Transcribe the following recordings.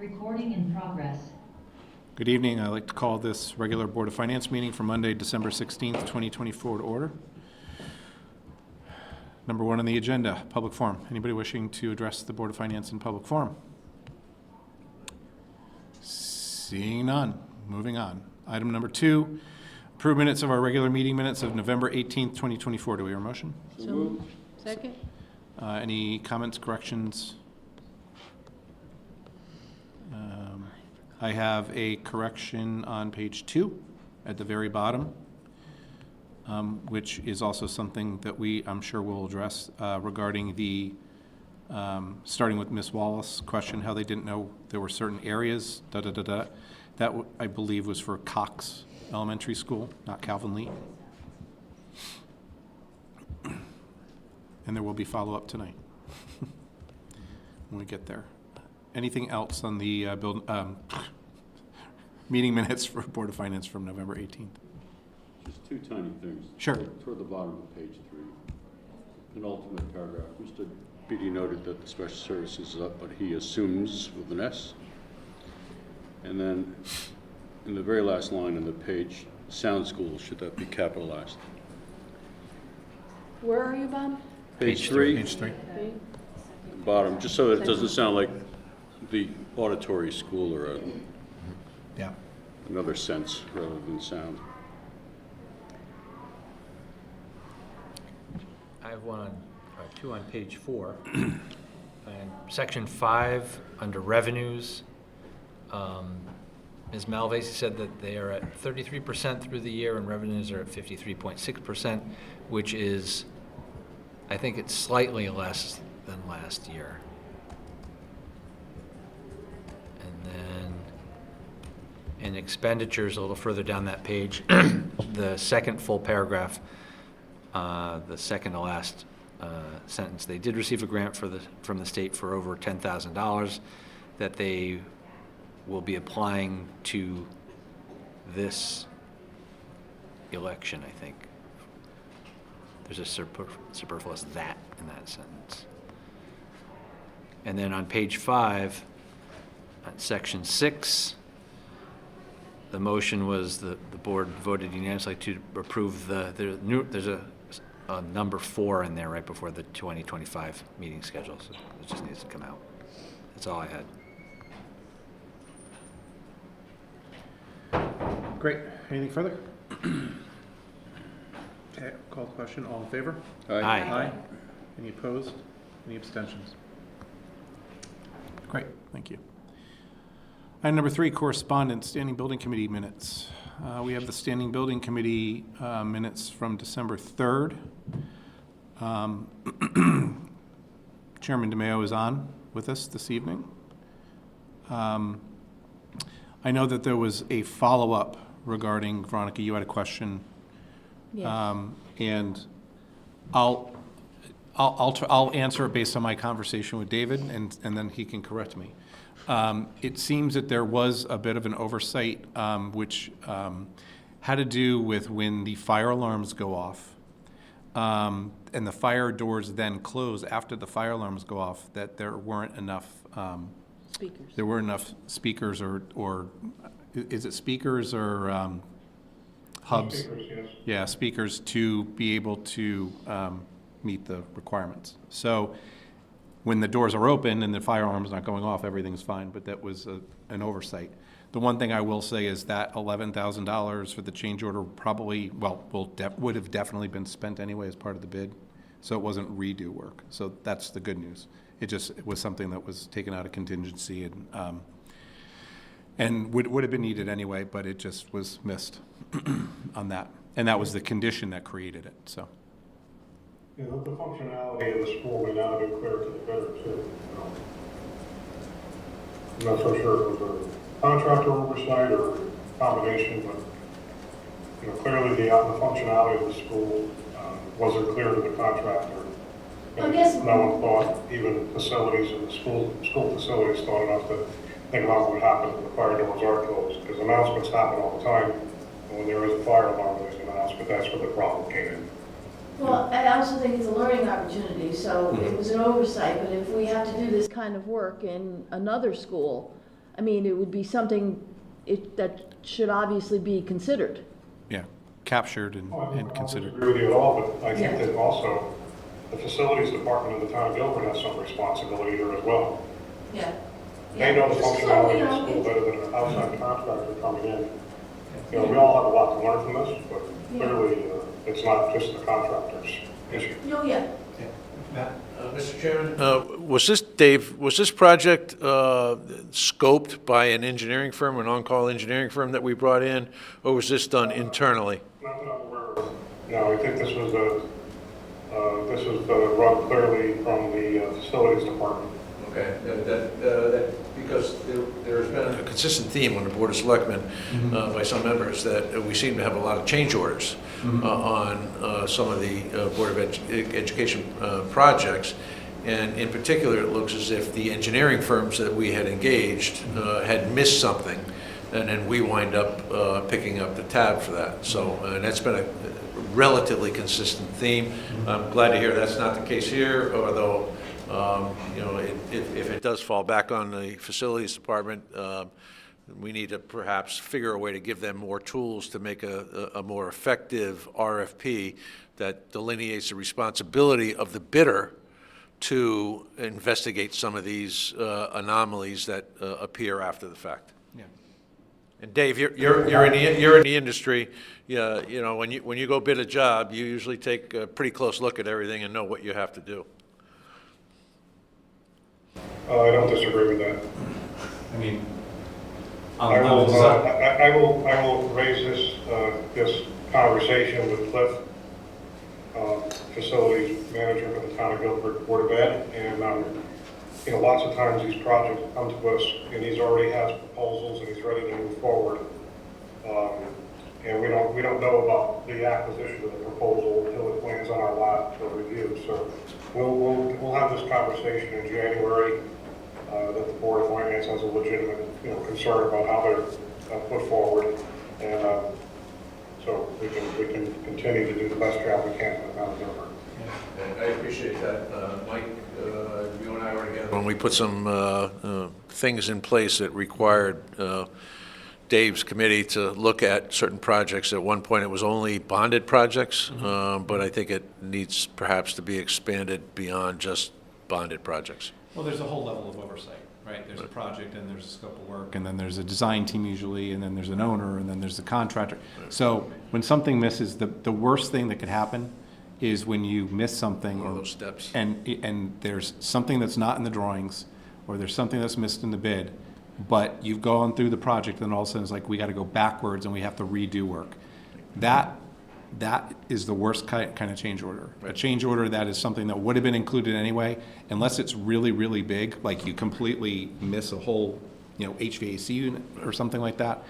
Recording in progress. Good evening. I'd like to call this regular Board of Finance meeting for Monday, December 16th, 2024 to order. Number one on the agenda, public forum. Anybody wishing to address the Board of Finance in public forum? Seeing none, moving on. Item number two, approve minutes of our regular meeting minutes of November 18th, 2024. Do we hear a motion? So moved. Second. Any comments, corrections? I have a correction on page 2 at the very bottom, which is also something that I'm sure we'll address regarding the, starting with Ms. Wallace question, how they didn't know there were certain areas, That, I believe, was for Cox Elementary School, not Calvin Lee. And there will be follow-up tonight when we get there. Anything else on the meeting minutes for Board of Finance from November 18th? Just two tiny things. Sure. Toward the bottom of page 3, penultimate paragraph, Mr. Beatty noted that the special services is up, but he assumes with an S. And then in the very last line on the page, sound school, should that be capitalized? Where are you, Bob? Page 3, Page 3. Okay. bottom, just so that it doesn't sound like the auditory school or Yeah. another sense rather than sound. I have two on page 4. And section 5, under revenues, Ms. Malvasi said that they are at 33% through the year and revenues are at 53.6%, which is, I think it's slightly less than last year. And then in expenditures, a little further down that page, the second full paragraph, the second to last sentence, they did receive a grant from the state for over $10,000 that they will be applying to this election, I think. There's a superfluous that in that sentence. And then on page 5, on section 6, the motion was the board voted unanimously to approve there's a number 4 in there right before the 2025 meeting schedule, so it just needs to come out. That's all I had. Great. Anything further? Okay, call the question. All in favor? Aye. Any opposed? Any abstentions? Great, thank you. Item number 3, correspondence, Standing Building Committee minutes. We have the Standing Building Committee minutes from December 3rd. Chairman DeMayo is on with us this evening. I know that there was a follow-up regarding, Veronica, you had a question. Yes. And I'll answer it based on my conversation with David, and then he can correct me. It seems that there was a bit of an oversight, which had to do with when the fire alarms go off, and the fire doors then close after the fire alarms go off, that there weren't enough Speakers. there weren't enough speakers or is it speakers or hubs? Speakers, yes. Yeah, speakers to be able to meet the requirements. So when the doors are open and the fire alarm's not going off, everything's fine, but that was an oversight. The one thing I will say is that $11,000 for the change order probably, would have definitely been spent anyway as part of the bid, so it wasn't redo work. So that's the good news. It was something that was taken out of contingency and would have been needed anyway, but it just was missed on that. And that was the condition that created it, so. Yeah, the functionality of the school may not have been clear to the bidder too. I'm not so sure if it was a contractor oversight or a combination, but clearly the functionality of the school wasn't clear to the contractor. I guess- No one thought, even facilities in the school facilities thought enough to think about what happened when the fire doors are closed, because announcements happen all the time. And when there is a fire alarm, there's an announcement. That's where the problem came in. Well, I also think it's a learning opportunity, so it was an oversight, but if we have to do this kind of work in another school, I mean, it would be something that should obviously be considered. Yeah, captured and Well, I don't considered. disagree with you at all, but I think Yeah. that also the facilities department of the town of Guilford has some responsibility here as well. Yeah. They know the So, functionality you of the know, school better than an outside contractor coming in. You know, we all have a lot to learn from this, but Yeah. clearly, it's not just the contractor's issue. No, yeah. Mr. Chairman? Was this, Dave, was this project scoped by an engineering firm, an on-call engineering firm that we brought in, or was this done internally? Not that I'm aware of. No, I think this was run clearly from the facilities department. Okay, because there's been a consistent theme on the Board of Selectmen by some members that we seem to have a lot of change orders on some of the Board of Education projects. And in particular, it looks as if the engineering firms that we had engaged had missed something, and then we wind up picking up the tab for that. So, and that's been a relatively consistent theme. I'm glad to hear that's not the case here, although you know, if it does fall back on the facilities department, we need to perhaps figure a way to give them more tools to make a more effective RFP that delineates the responsibility of the bidder to investigate some of these anomalies that appear after the fact. Yeah. And Dave, you're in the industry. Yeah, you know, when you go bid a job, you usually take a pretty close look at everything and know what you have to do. I don't disagree with that. I mean, I will raise this conversation with Cliff, facilities manager for the town of Guilford Board of Ed, and, you know, lots of times these projects come to us, and he's already has proposals, and he's ready to move forward. And we don't know about the acquisition of the proposal until it lands on our lap for review. So we'll have this conversation in January, that the Board of Finance has a legitimate, you know, concern about how they're put forward. And so we can continue to do the best job we can in the town of Guilford. I appreciate that. Mike, you and I were together when we put some things in place that required Dave's committee to look at certain projects. At one point, it was only bonded projects, but I think it needs perhaps to be expanded beyond just bonded projects. Well, there's a whole level of oversight, right? There's a project, and there's a scope of work, and then there's a design team usually, and then there's an owner, and then there's a contractor. So when something misses, the worst thing that could happen is when you miss something. One of those steps. And there's something that's not in the drawings, or there's something that's missed in the bid, but you've gone through the project, and all of a sudden it's like, we got to go backwards, and we have to redo work. That is the worst kind of change order. A change order that is something that would have been included anyway, unless it's really, really big, like you completely miss a whole, you know, HVAC unit or something like that.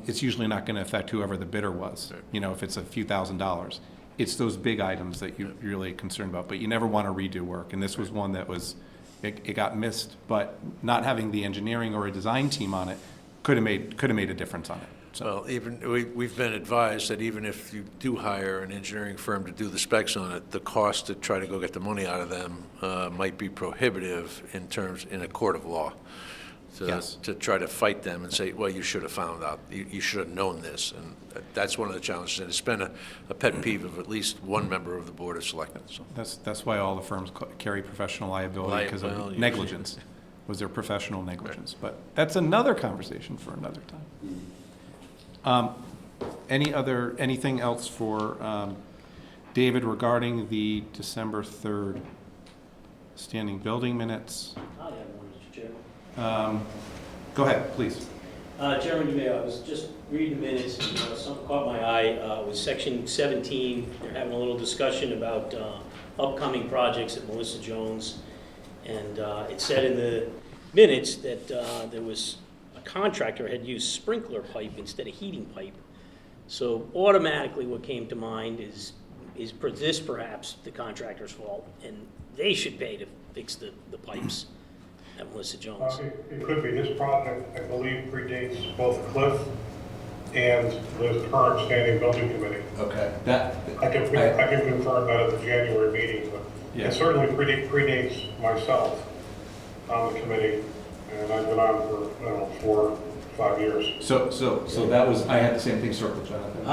It's usually not going to affect whoever the bidder was, you know, if it's a few $1,000s. It's those big items that you're really concerned about, but you never want to redo work. And this was one that was, it got missed, but not having the engineering or a design team on it could have made a difference on it. So, Well, we've been advised that even if you do hire an engineering firm to do the specs on it, the cost to try to go get the money out of them might be prohibitive in a court of law. Yes. To try to fight them and say, well, you should have found out, you should have known this. And that's one of the challenges, and it's been a pet peeve of at least one member of the Board of Selectmen, so. that's why all the firms carry professional liability, because Well, of usually. negligence, was their professional negligence. But that's another conversation for another time. Anything else for David regarding the December 3rd standing building minutes? I have one, Mr. Chairman. Go ahead, please. Chairman DeMayo, I was just reading the minutes, and something caught my eye. It was section 17. They're having a little discussion about upcoming projects at Melissa Jones. And it said in the minutes that there was a contractor had used sprinkler pipe instead of heating pipe. So automatically what came to mind is this perhaps the contractor's fault, and they should pay to fix the pipes at Melissa Jones? It could be. This project, I believe, predates both Cliff and the current standing building committee. Okay. I can confirm that at the January meeting, but Yeah. it certainly predates myself on the committee. and I've been on for, I don't know, 4 or 5 years. So that was, I had the same thing circled, Jonathan.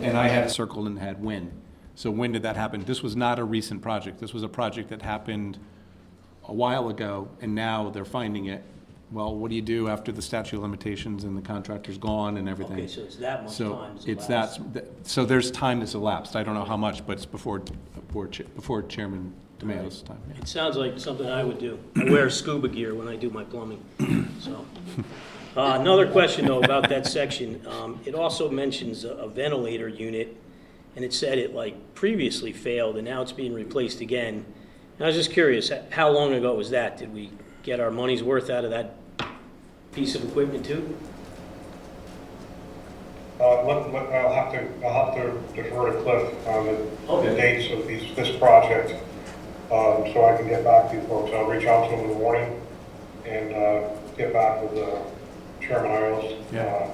And I had it circled and had when. So when did that happen? This was not a recent project. This was a project that happened a while ago, and now they're finding it. Well, what do you do after the statute of limitations and the contractor's gone and everything? Okay, so it's that much So time has it's elapsed. so there's time that's elapsed. I don't know how much, but it's before Chairman DeMayo's time. Yeah. It sounds like something I would do. I wear scuba gear when I do my plumbing, so. Another question, though, about that section. It also mentions a ventilator unit, and it said it, like, previously failed, and now it's being replaced again. And I was just curious, how long ago was that? Did we get our money's worth out of that piece of equipment, too? I'll have to defer to Cliff on the Okay. dates of this project, so I can get back to you folks. I'll reach out to him in the morning and get back with Chairman Isles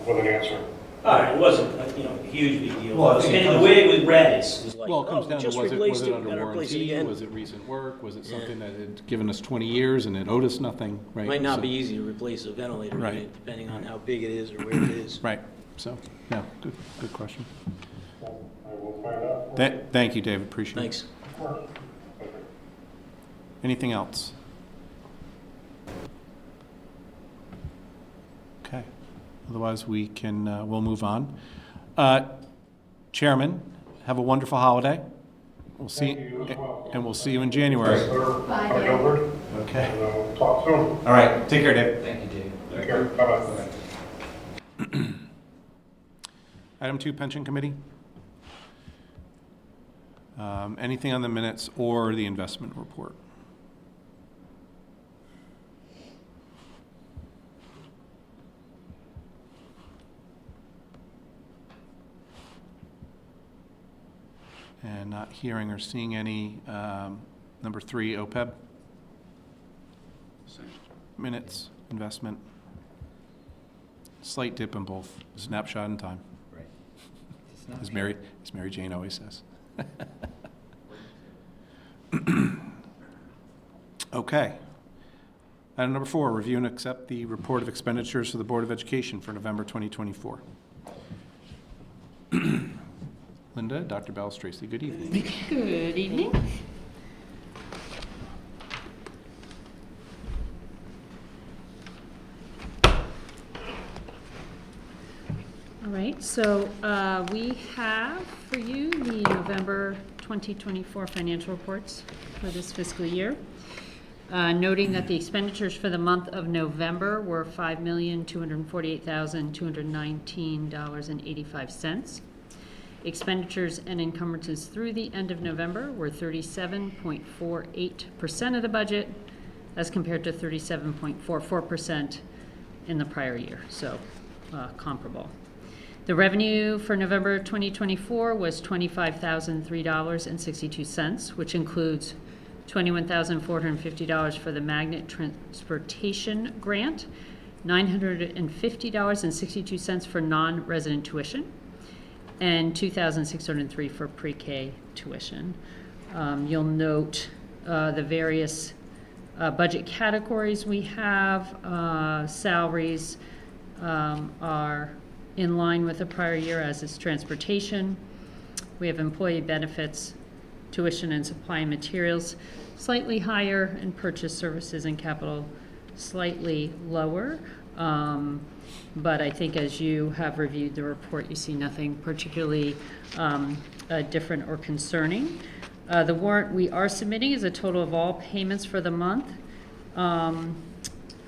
with an answer. All right, it wasn't, a huge big deal. Well, I think it And the comes- way it was read, it was like, Well, it comes we down to, just was replaced it it, we under gotta replace it warranty? again. Was it recent work? Was it something that had given us 20 years and it owed us nothing, right? Might not So- be easy to replace a ventilator Right. unit, depending on how big it is or where it is. Right, so, yeah, good question. So I will find out. Thank you, David, appreciate it. Thanks. Of course. Okay. Anything else? Okay, otherwise we can, we'll move on. Chairman, have a wonderful holiday. We'll see, Thank you as well. and we'll see you in January. Bye, Bye, Dave. Gilbert. Okay. And we'll talk soon. All right, take care, Dave. Thank you, Dave. Take care. Bye-bye. Item 2, Pension Committee. Anything on the minutes or the investment report? And not hearing or seeing any. Number 3, OPEB. Minutes, investment. Slight dip in both, snapshot in time, Right. as Mary Jane always says. Okay. Item number 4, review and accept the report of expenditures for the Board of Education for November 2024. Linda, Dr. Balistraci, good evening. Good evening. All right, so we have for you the November 2024 financial reports for this fiscal year. Noting that the expenditures for the month of November were $5,248,219.85. Expenditures and encumbrances through the end of November were 37.48% of the budget, as compared to 37.44% in the prior year, so comparable. The revenue for November 2024 was $25,003.62, which includes $21,450 for the Magnet Transportation Grant, $950.62 for non-resident tuition, and $2,603 for pre-K tuition. You'll note the various budget categories we have. Salaries are in line with the prior year, as is transportation. We have employee benefits, tuition and supply and materials slightly higher, and purchase services and capital slightly lower. But I think as you have reviewed the report, you see nothing particularly different or concerning. The warrant we are submitting is a total of all payments for the month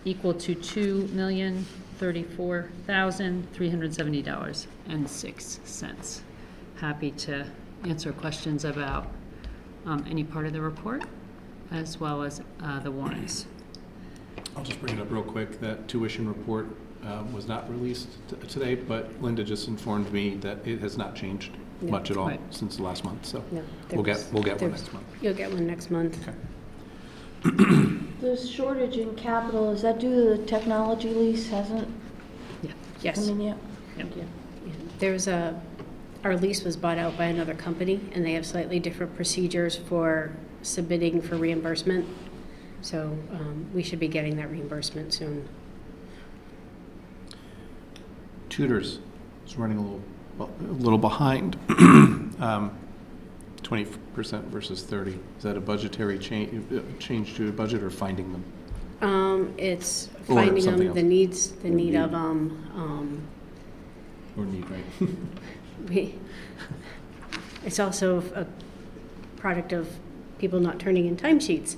equal to $2,034,370.06. Happy to answer questions about any part of the report, as well as the warrants. I'll just bring it up real quick. That tuition report was not released today, but Linda just informed me that it has not changed No, much at all right. since the last month, so No, we'll get one there's- next month. You'll get one next month. Okay. The shortage in capital, is that due to the technology lease? Hasn't Yeah. come Yes. in yet? Yeah. There's our lease was bought out by another company, and they have slightly different procedures for submitting for reimbursement. So we should be getting that reimbursement soon. Tutors is running a little behind. 20% versus 30. Is that a budgetary change to a budget or finding them? It's Or finding something them, the need of them. Or need, right? It's also a product of people not turning in timesheets,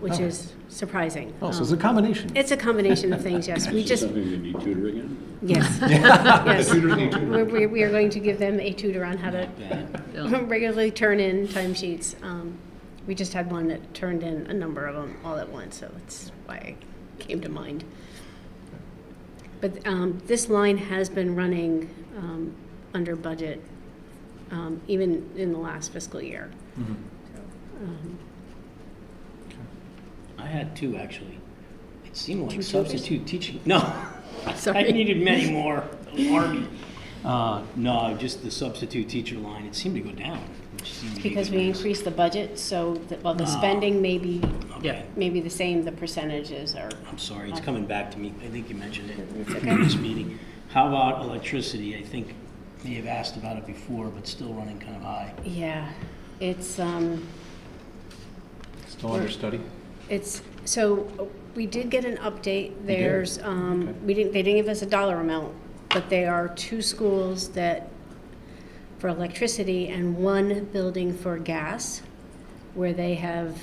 which Oh. is surprising. Oh, so it's a combination. It's a combination of things, yes. We Is just, that something you need tutoring in? yes. The Yes. tutors need tutoring. We are going to give them a tutor on how to regularly turn in timesheets. We just had one that turned in a number of them all at once, so that's why it came to mind. But this line has been running under budget, even in the last fiscal year. Mhm. I had two, actually. It seemed like Two tutors? substitute teaching. No, I Sorry. needed many more. Army. No, just the substitute teacher line. It seemed to go down. Which seemed to be Because good we news. increased the budget, so that while the Ah. spending may be Okay. maybe the same, the percentages are. I'm sorry, it's coming back to me. I think you mentioned it It's in okay. this meeting. How about electricity? I think may have asked about it before, but still running kind of high. Yeah, it's Still under study? It's, so we did get an update. did? There's, Okay. they didn't give us a dollar amount, but there are 2 schools that, for electricity, and 1 building for gas, where they have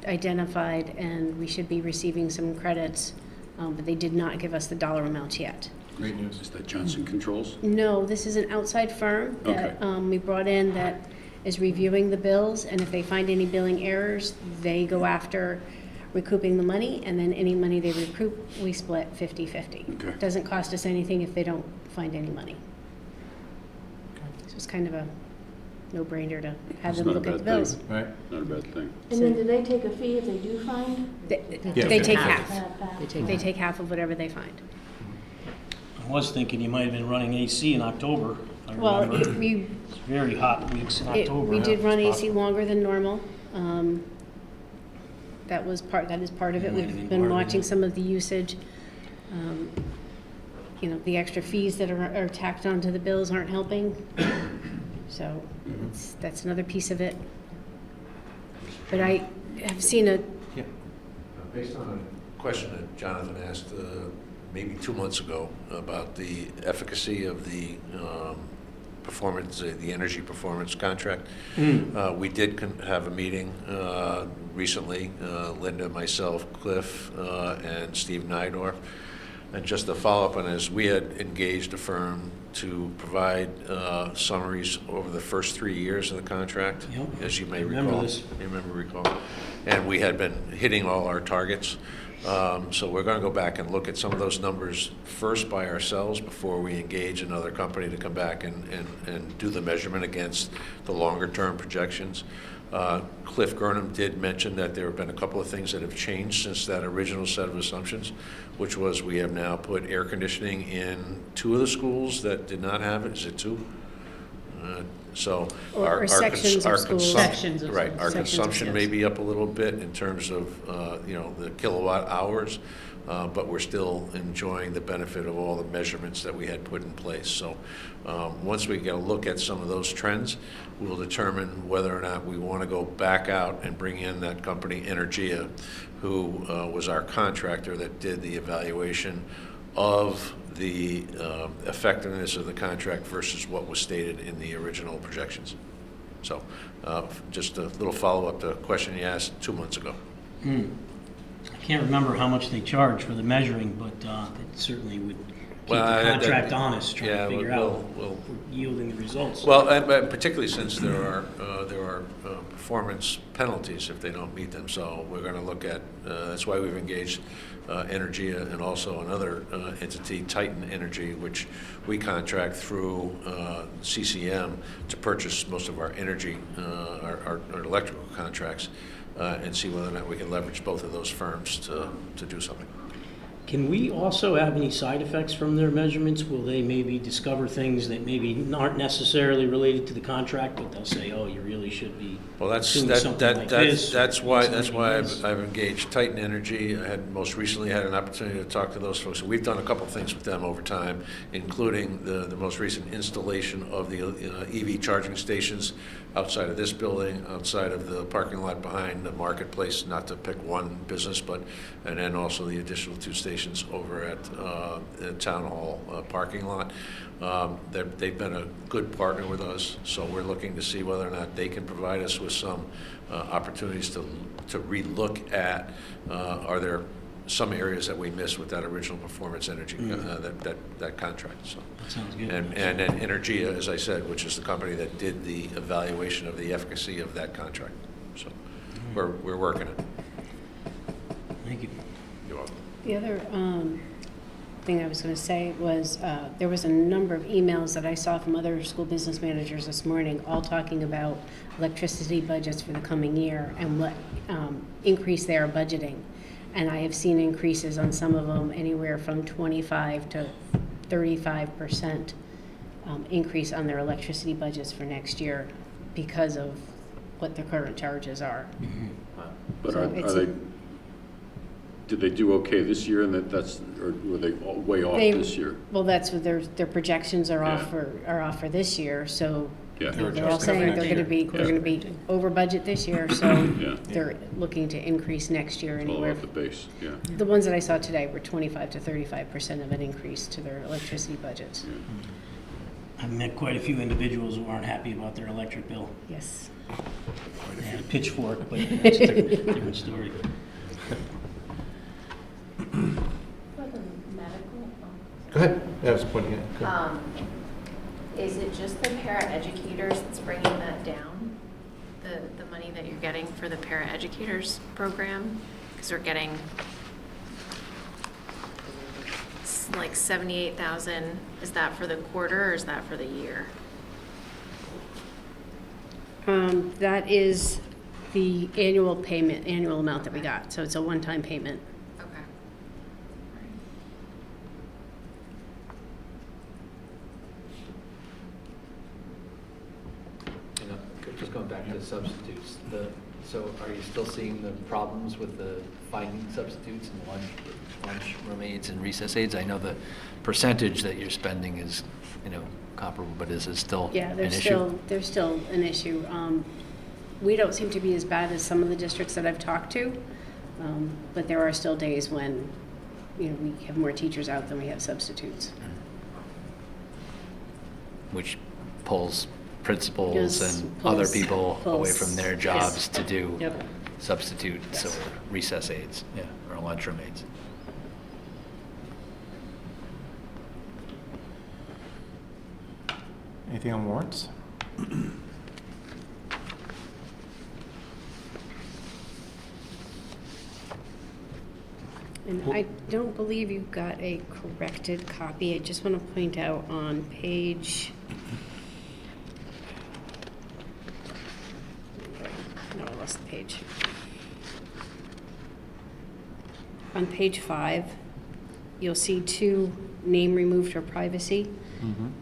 identified, and we should be receiving some credits, but they did not give us the dollar amount yet. Great news. Is that Johnson Controls? No, this is an outside firm that we brought in that is reviewing the bills, and if they find any billing errors, they go after recouping the money, and then any money they recoup, we split 50-50. Okay. Doesn't cost us anything if they don't find any money. So it's kind of a no-brainer to have It's them not a look at the bad bills. thing. Right? Not a bad thing. And then do they take a fee if they do find? They Yeah. they take Half. half. They take half of whatever they find. I was thinking you might have been running AC in October. I Well, remember. we It's very hot weeks in October. We did Yeah, run it's AC longer than normal. That is part of it. Might have been We've part been of it, watching yeah. some of the usage. The extra fees that are tacked onto the bills aren't helping. So that's another piece of it. But I have seen Based on a question that Jonathan asked maybe 2 months ago about the efficacy of the performance, the energy performance contract, we did have a meeting recently, Linda, myself, Cliff, and Steve Nydorf. And just to follow up on this, we had engaged a firm to provide summaries over the first 3 years of the contract, Yep. as you may I recall. remember this. You recall. And we had been hitting all our targets. So we're going to go back and look at some of those numbers first by ourselves before we engage another company to come back and do the measurement against the longer-term projections. Cliff Gurnham did mention that there have been a couple of things that have changed since that original set of assumptions, which was we have now put air conditioning in 2 of the schools that did not have it. Is it 2? So Or our sections of schools. Sections of right, schools. our Sections of consumption may schools. be up a little bit in terms of, the kilowatt hours, but we're still enjoying the benefit of all the measurements that we had put in place. So once we get a look at some of those trends, we'll determine whether or not we want to go back out and bring in that company, Energia, who was our contractor that did the evaluation of the effectiveness of the contract versus what was stated in the original projections. So just a little follow-up to a question you asked 2 months ago. I can't remember how much they charge for the measuring, but it certainly would keep Well, the contract honest, trying yeah, to figure we'll- out if we're yielding the results. Well, and particularly since there are performance penalties if they don't meet them. So we're going to look at, that's why we've engaged Energia and also another entity, Titan Energy, which we contract through CCM to purchase most of our energy, our electrical contracts, and see whether or not we can leverage both of those firms to do something. Can we also have any side effects from their measurements? Will they maybe discover things that maybe aren't necessarily related to the contract, but they'll say, oh, you really should be Well, that's, doing something like this? that's why Yes. I've engaged Titan Energy. I had most recently had an opportunity to talk to those folks. We've done a couple of things with them over time, including the most recent installation of the EV charging stations outside of this building, outside of the parking lot behind the marketplace, not to pick one business, and then also the additional 2 stations over at the Town Hall parking lot. They've been a good partner with us, so we're looking to see whether or not they can provide us with some opportunities to relook at, are there some areas that we missed with that original Performance Energy, that contract, so. That sounds good. And then Energia, as I said, which is the company that did the evaluation of the efficacy of that contract. So we're working it. Thank you. You're welcome. The other thing I was going to say was there was a number of emails that I saw from other school business managers this morning, all talking about electricity budgets for the coming year and what increase they are budgeting. And I have seen increases on some of them anywhere from 25 to 35% increase on their electricity budgets for next year because of what their current charges are. But So are it's they, did they do okay this year, and or were they way off They- this year? Well, that's what their projections are off Yeah. for this year, so Yeah. they're all saying they're gonna be over budget this year, so Yeah. they're looking to increase next year It's all anywhere. off the base, yeah. The ones that I saw today were 25 to 35% of an increase to their electricity budgets. I've met quite a few individuals who aren't happy about their electric bill. Yes. They had a pitchfork, but that's a different story. For the medical, Go ahead. Yeah, I was pointing at. Go ahead. Is it just the paraeducators that's bringing that down? The money that you're getting for the paraeducators program? Because we're getting like 78,000. Is that for the quarter or is that for the year? That is the annual payment, annual amount that we got, so it's a one-time payment. Okay. Just going back to substitutes, so are you still seeing the problems with the finding substitutes and lunch remains and recess aids? I know the percentage that you're spending is, comparable, but is it still Yeah, an issue? there's still an issue. We don't seem to be as bad as some of the districts that I've talked to, but there are still days when, we have more teachers out than we have substitutes. Which pulls principals Just and pulls- other people away pulls- from their jobs to do Yep. substitutes Yes. or recess aids, or lunchroom aids. Anything on warrants? And I don't believe you got a corrected copy. I just want to point out on page... No, I lost the page. On page 5, you'll see 2 name removed for privacy.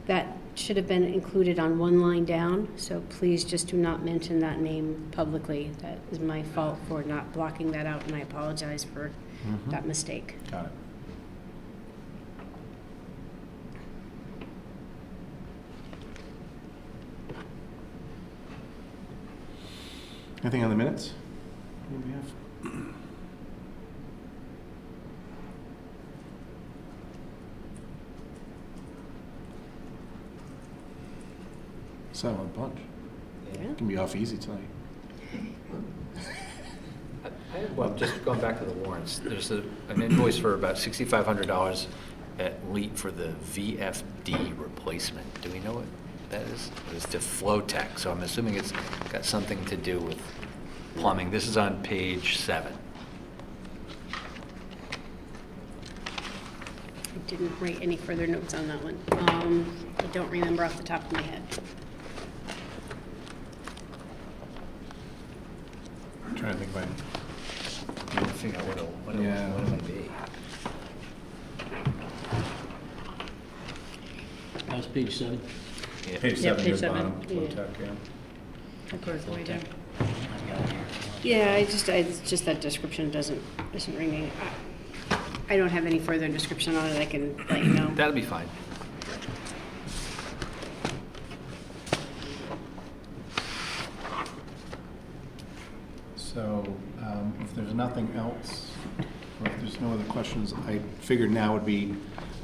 That should have been included on one line down, so please just do not mention that name publicly. That is my fault for not blocking that out, and I apologize for that mistake. Got it. Anything on the minutes? Anybody have? Silent bunch. Yeah. Can be off easy tonight. Well, just going back to the warrants, there's an invoice for about $6,500 at LEAP for the VFD replacement. Do we know what that is? It's to Flowtech, so I'm assuming it's got something to do with plumbing. This is on page 7. I didn't write any further notes on that one. I don't remember off the top of my head. I'm trying to think about it. Trying to figure out what it Yeah. might be. page 7. Page Yeah, 7, page near the 7, bottom, yeah. low tech, yeah. Of course, way down. Yeah, it's just that description doesn't ring me. I don't have any further description on it, I can let you know. That'll be fine. So, if there's nothing else, or if there's no other questions, I figured now would be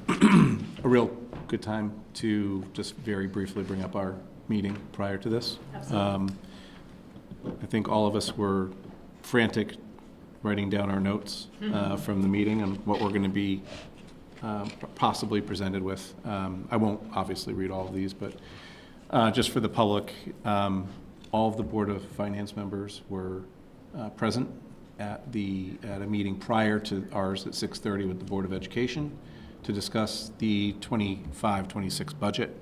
a real good time to just very briefly bring up our meeting prior to this. I think all of us were frantic writing down our notes from the meeting and what we're going to be possibly presented with. I won't obviously read all of these, but just for the public, all of the Board of Finance members were present at a meeting prior to ours at 6:30 with the Board of Education to discuss the 25-26 budget.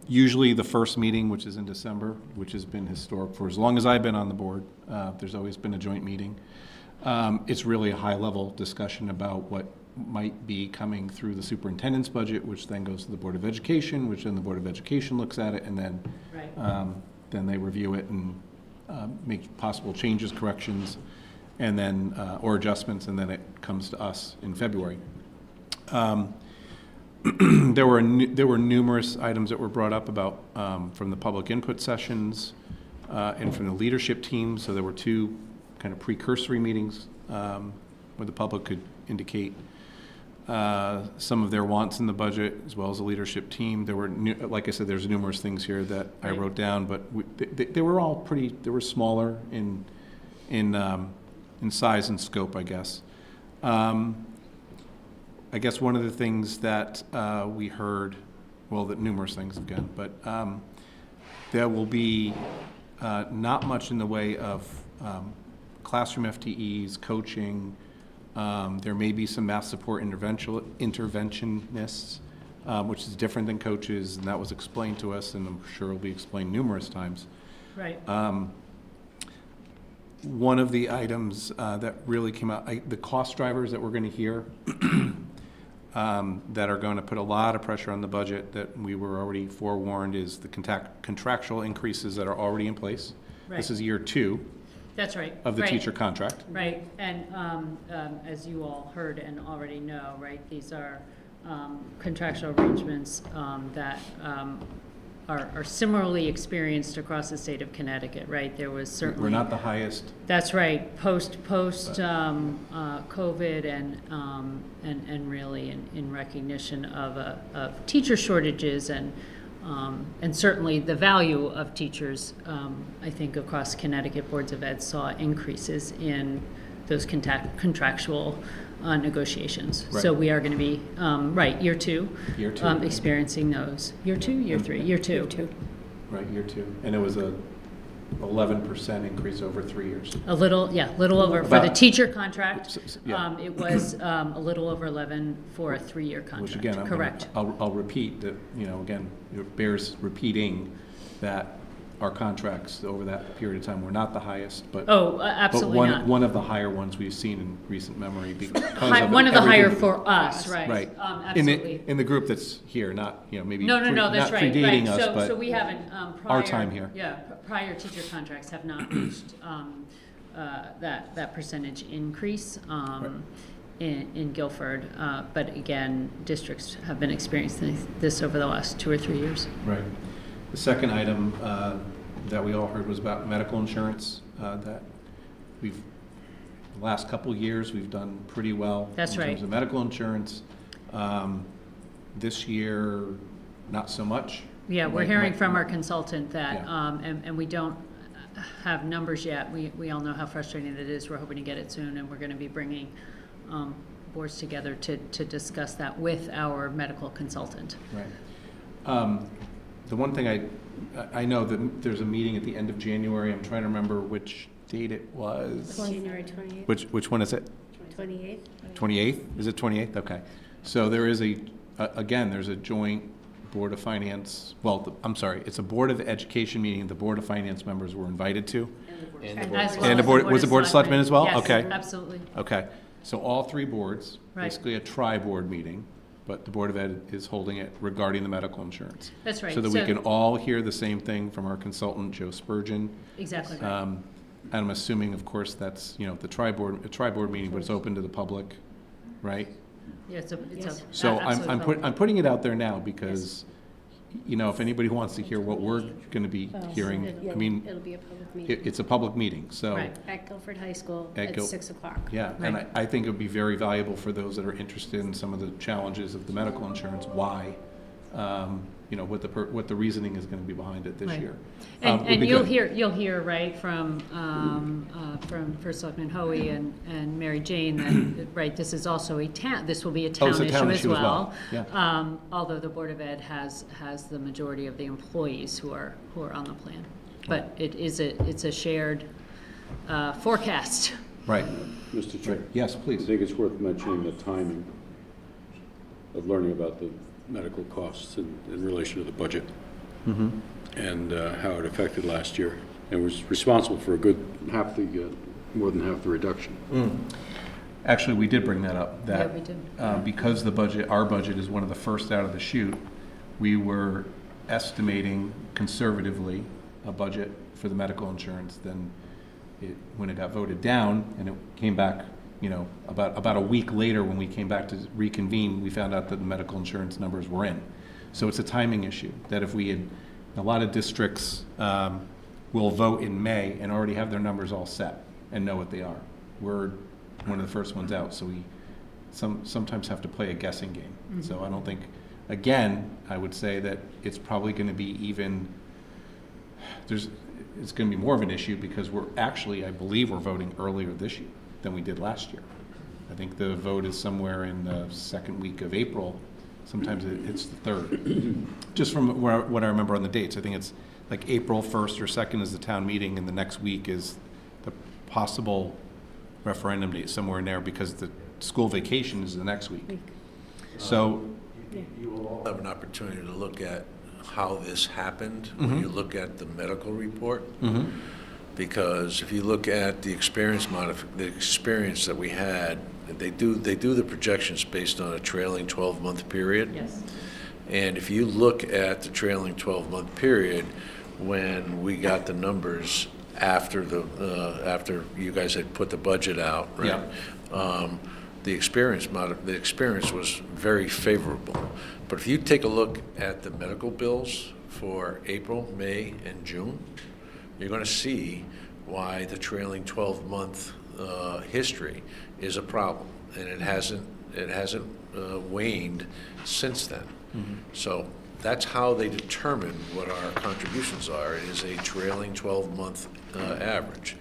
Usually the first meeting, which is in December, which has been historic for as long as I've been on the board, there's always been a joint meeting. It's really a high-level discussion about what might be coming through the superintendent's budget, which then goes to the Board of Education, which then the Board of Education looks at it, and then then they review it and make possible changes, corrections, and then or adjustments, and then it comes to us in February. There were numerous items that were brought up about from the public input sessions and from the leadership team. So there were two kind of precursory meetings where the public could indicate some of their wants in the budget, as well as the leadership team. There were, like I said, there's numerous things here that I wrote down, but they were all pretty. They were smaller in size and scope, I guess. I guess one of the things that we heard, well, numerous things again, but there will be not much in the way of classroom FTEs, coaching. There may be some math support interventionists, which is different than coaches, and that was explained to us, and I'm sure will be explained numerous times. Right. One of the items that really came out, the cost drivers that we're going to hear that are going to put a lot of pressure on the budget that we were already forewarned is the contractual increases that are already in place. Right. This is year 2 That's right. of the Right. teacher contract. Right, and as you all heard and already know, right, these are contractual arrangements that are similarly experienced across the state of Connecticut, right? There was certainly. We're not the highest. That's right, post COVID and really in recognition of teacher shortages and certainly the value of teachers, I think across Connecticut boards of ed saw increases in those contractual negotiations. Right. So we are going to be, year two. Year 2. Experiencing those. Year 2, year 3, year 2. Year 2. Right, year 2. And it was a 11% increase over 3 years. Little over, for the About- teacher contract, Yeah. it was a little over 11 for a 3-year contract. Which again, Correct. I'll repeat that, again, it bears repeating that our contracts over that period of time were not the highest, but. Oh, absolutely but not. one of the higher ones we've seen in recent memory because One of the higher everything- for us, right. Right. Absolutely. In the group that's here, not, maybe. No, that's not right. predating Right. us, So but we haven't, our time here. Yeah, prior teacher contracts have not reached that percentage increase in Guilford. But again, districts have been experiencing this over the last 2 or 3 years. Right. The second item that we all heard was about medical insurance, that the last couple of years, we've done pretty well. That's in right. terms of medical insurance. This year, not so much. Yeah, we're Might- hearing might- from our consultant that, Yeah. and we don't have numbers yet. We all know how frustrating it is. We're hoping to get it soon, and we're going to be bringing boards together to discuss that with our medical consultant. Right. The one thing I know that there's a meeting at the end of January. I'm trying to remember which date it was. January 28th. Which one is it? 28th. 28th? Is it 28th? Okay. So there is again, there's a joint Board of Finance, I'm sorry, it's a Board of Education meeting the Board of Finance members were invited to. As well And the as board, was the Board of Selectmen as well? Yes, Okay. absolutely. Okay. So all 3 boards, Right. basically a tri-board meeting. but the Board of Ed is holding it regarding the medical insurance. That's right. So that we can all hear the same thing from our consultant, Joe Spurgeon. Exactly right. And I'm assuming, of course, that's, you know, a tri-board meeting, but it's open to the public, right? Yeah, it's a. So absolutely. I'm putting it out there now because, you know, if anybody wants to hear what we're gonna be hearing, I mean, It'll be a public meeting it's a public meeting, so. Right. at Guilford High School At at Guil- 6 o'clock. Yeah, and Right. I think it would be very valuable for those that are interested in some of the challenges of the medical insurance, why, you know, what the reasoning is gonna be behind it this Right. year. And, Would and be you'll good. hear, right, from First Selectman Hoey and Mary Jane, that, right, this is also this will be a Oh, it's town a town issue as well. Yeah. Although the Board of Ed has the majority of the employees who are on the plan. But it's a shared forecast. Right, Mr. Chair, yes, I please. think it's worth mentioning the timing of learning about the medical costs in relation to the budget and how it affected last year, and was responsible for a good more than half the reduction. Actually, we did bring that up, Yeah, that we did. because our budget is one of the first out of the chute, we were estimating conservatively a budget for the medical insurance. Then when it got voted down and it came back, you know, about a week later when we came back to reconvene, we found out that the medical insurance numbers were in. So it's a timing issue, that if we had, a lot of districts will vote in May and already have their numbers all set and know what they are. We're one of the first ones out, so we sometimes have to play a guessing game. So I don't think, again, I would say that it's probably going to be it's going to be more of an issue because I believe we're voting earlier this year than we did last year. I think the vote is somewhere in the second week of April. Sometimes it's the third. Just from what I remember on the dates, I think it's like April 1st or 2nd is the town meeting, and the next week is the possible referendum date, somewhere in there, because the school vacation is the next week. So, You will all have an opportunity to look at how this happened when you look at the medical report. Because if you look at the experience that we had, they do the projections based on a trailing 12-month period. Yes. And if you look at the trailing 12-month period, when we got the numbers after you guys had put the budget out, right? The experience was very favorable. But if you take a look at the medical bills for April, May, and June, you're going to see why the trailing 12-month history is a problem, and it hasn't waned since then. So that's how they determine what our contributions are. It is a trailing 12-month average.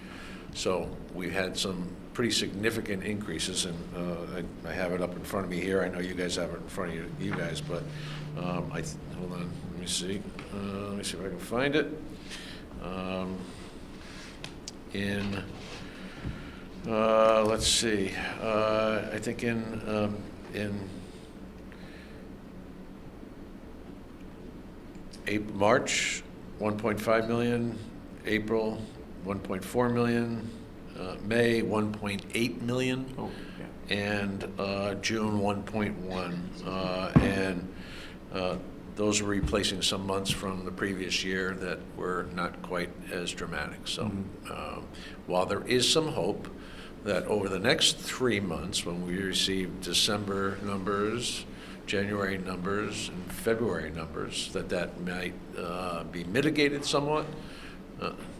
So we had some pretty significant increases, and I have it up in front of me here. I know you guys have it in front of you guys, but hold on. Let me see if I can find it. Let's see. I think in March, 1.5 million. April, 1.4 million. May, 1.8 million. oh, yeah. And June, 1.1. And those are replacing some months from the previous year that were not quite as dramatic. So while there is some hope that over the next 3 months, when we receive December numbers, January numbers, and February numbers, that might be mitigated somewhat,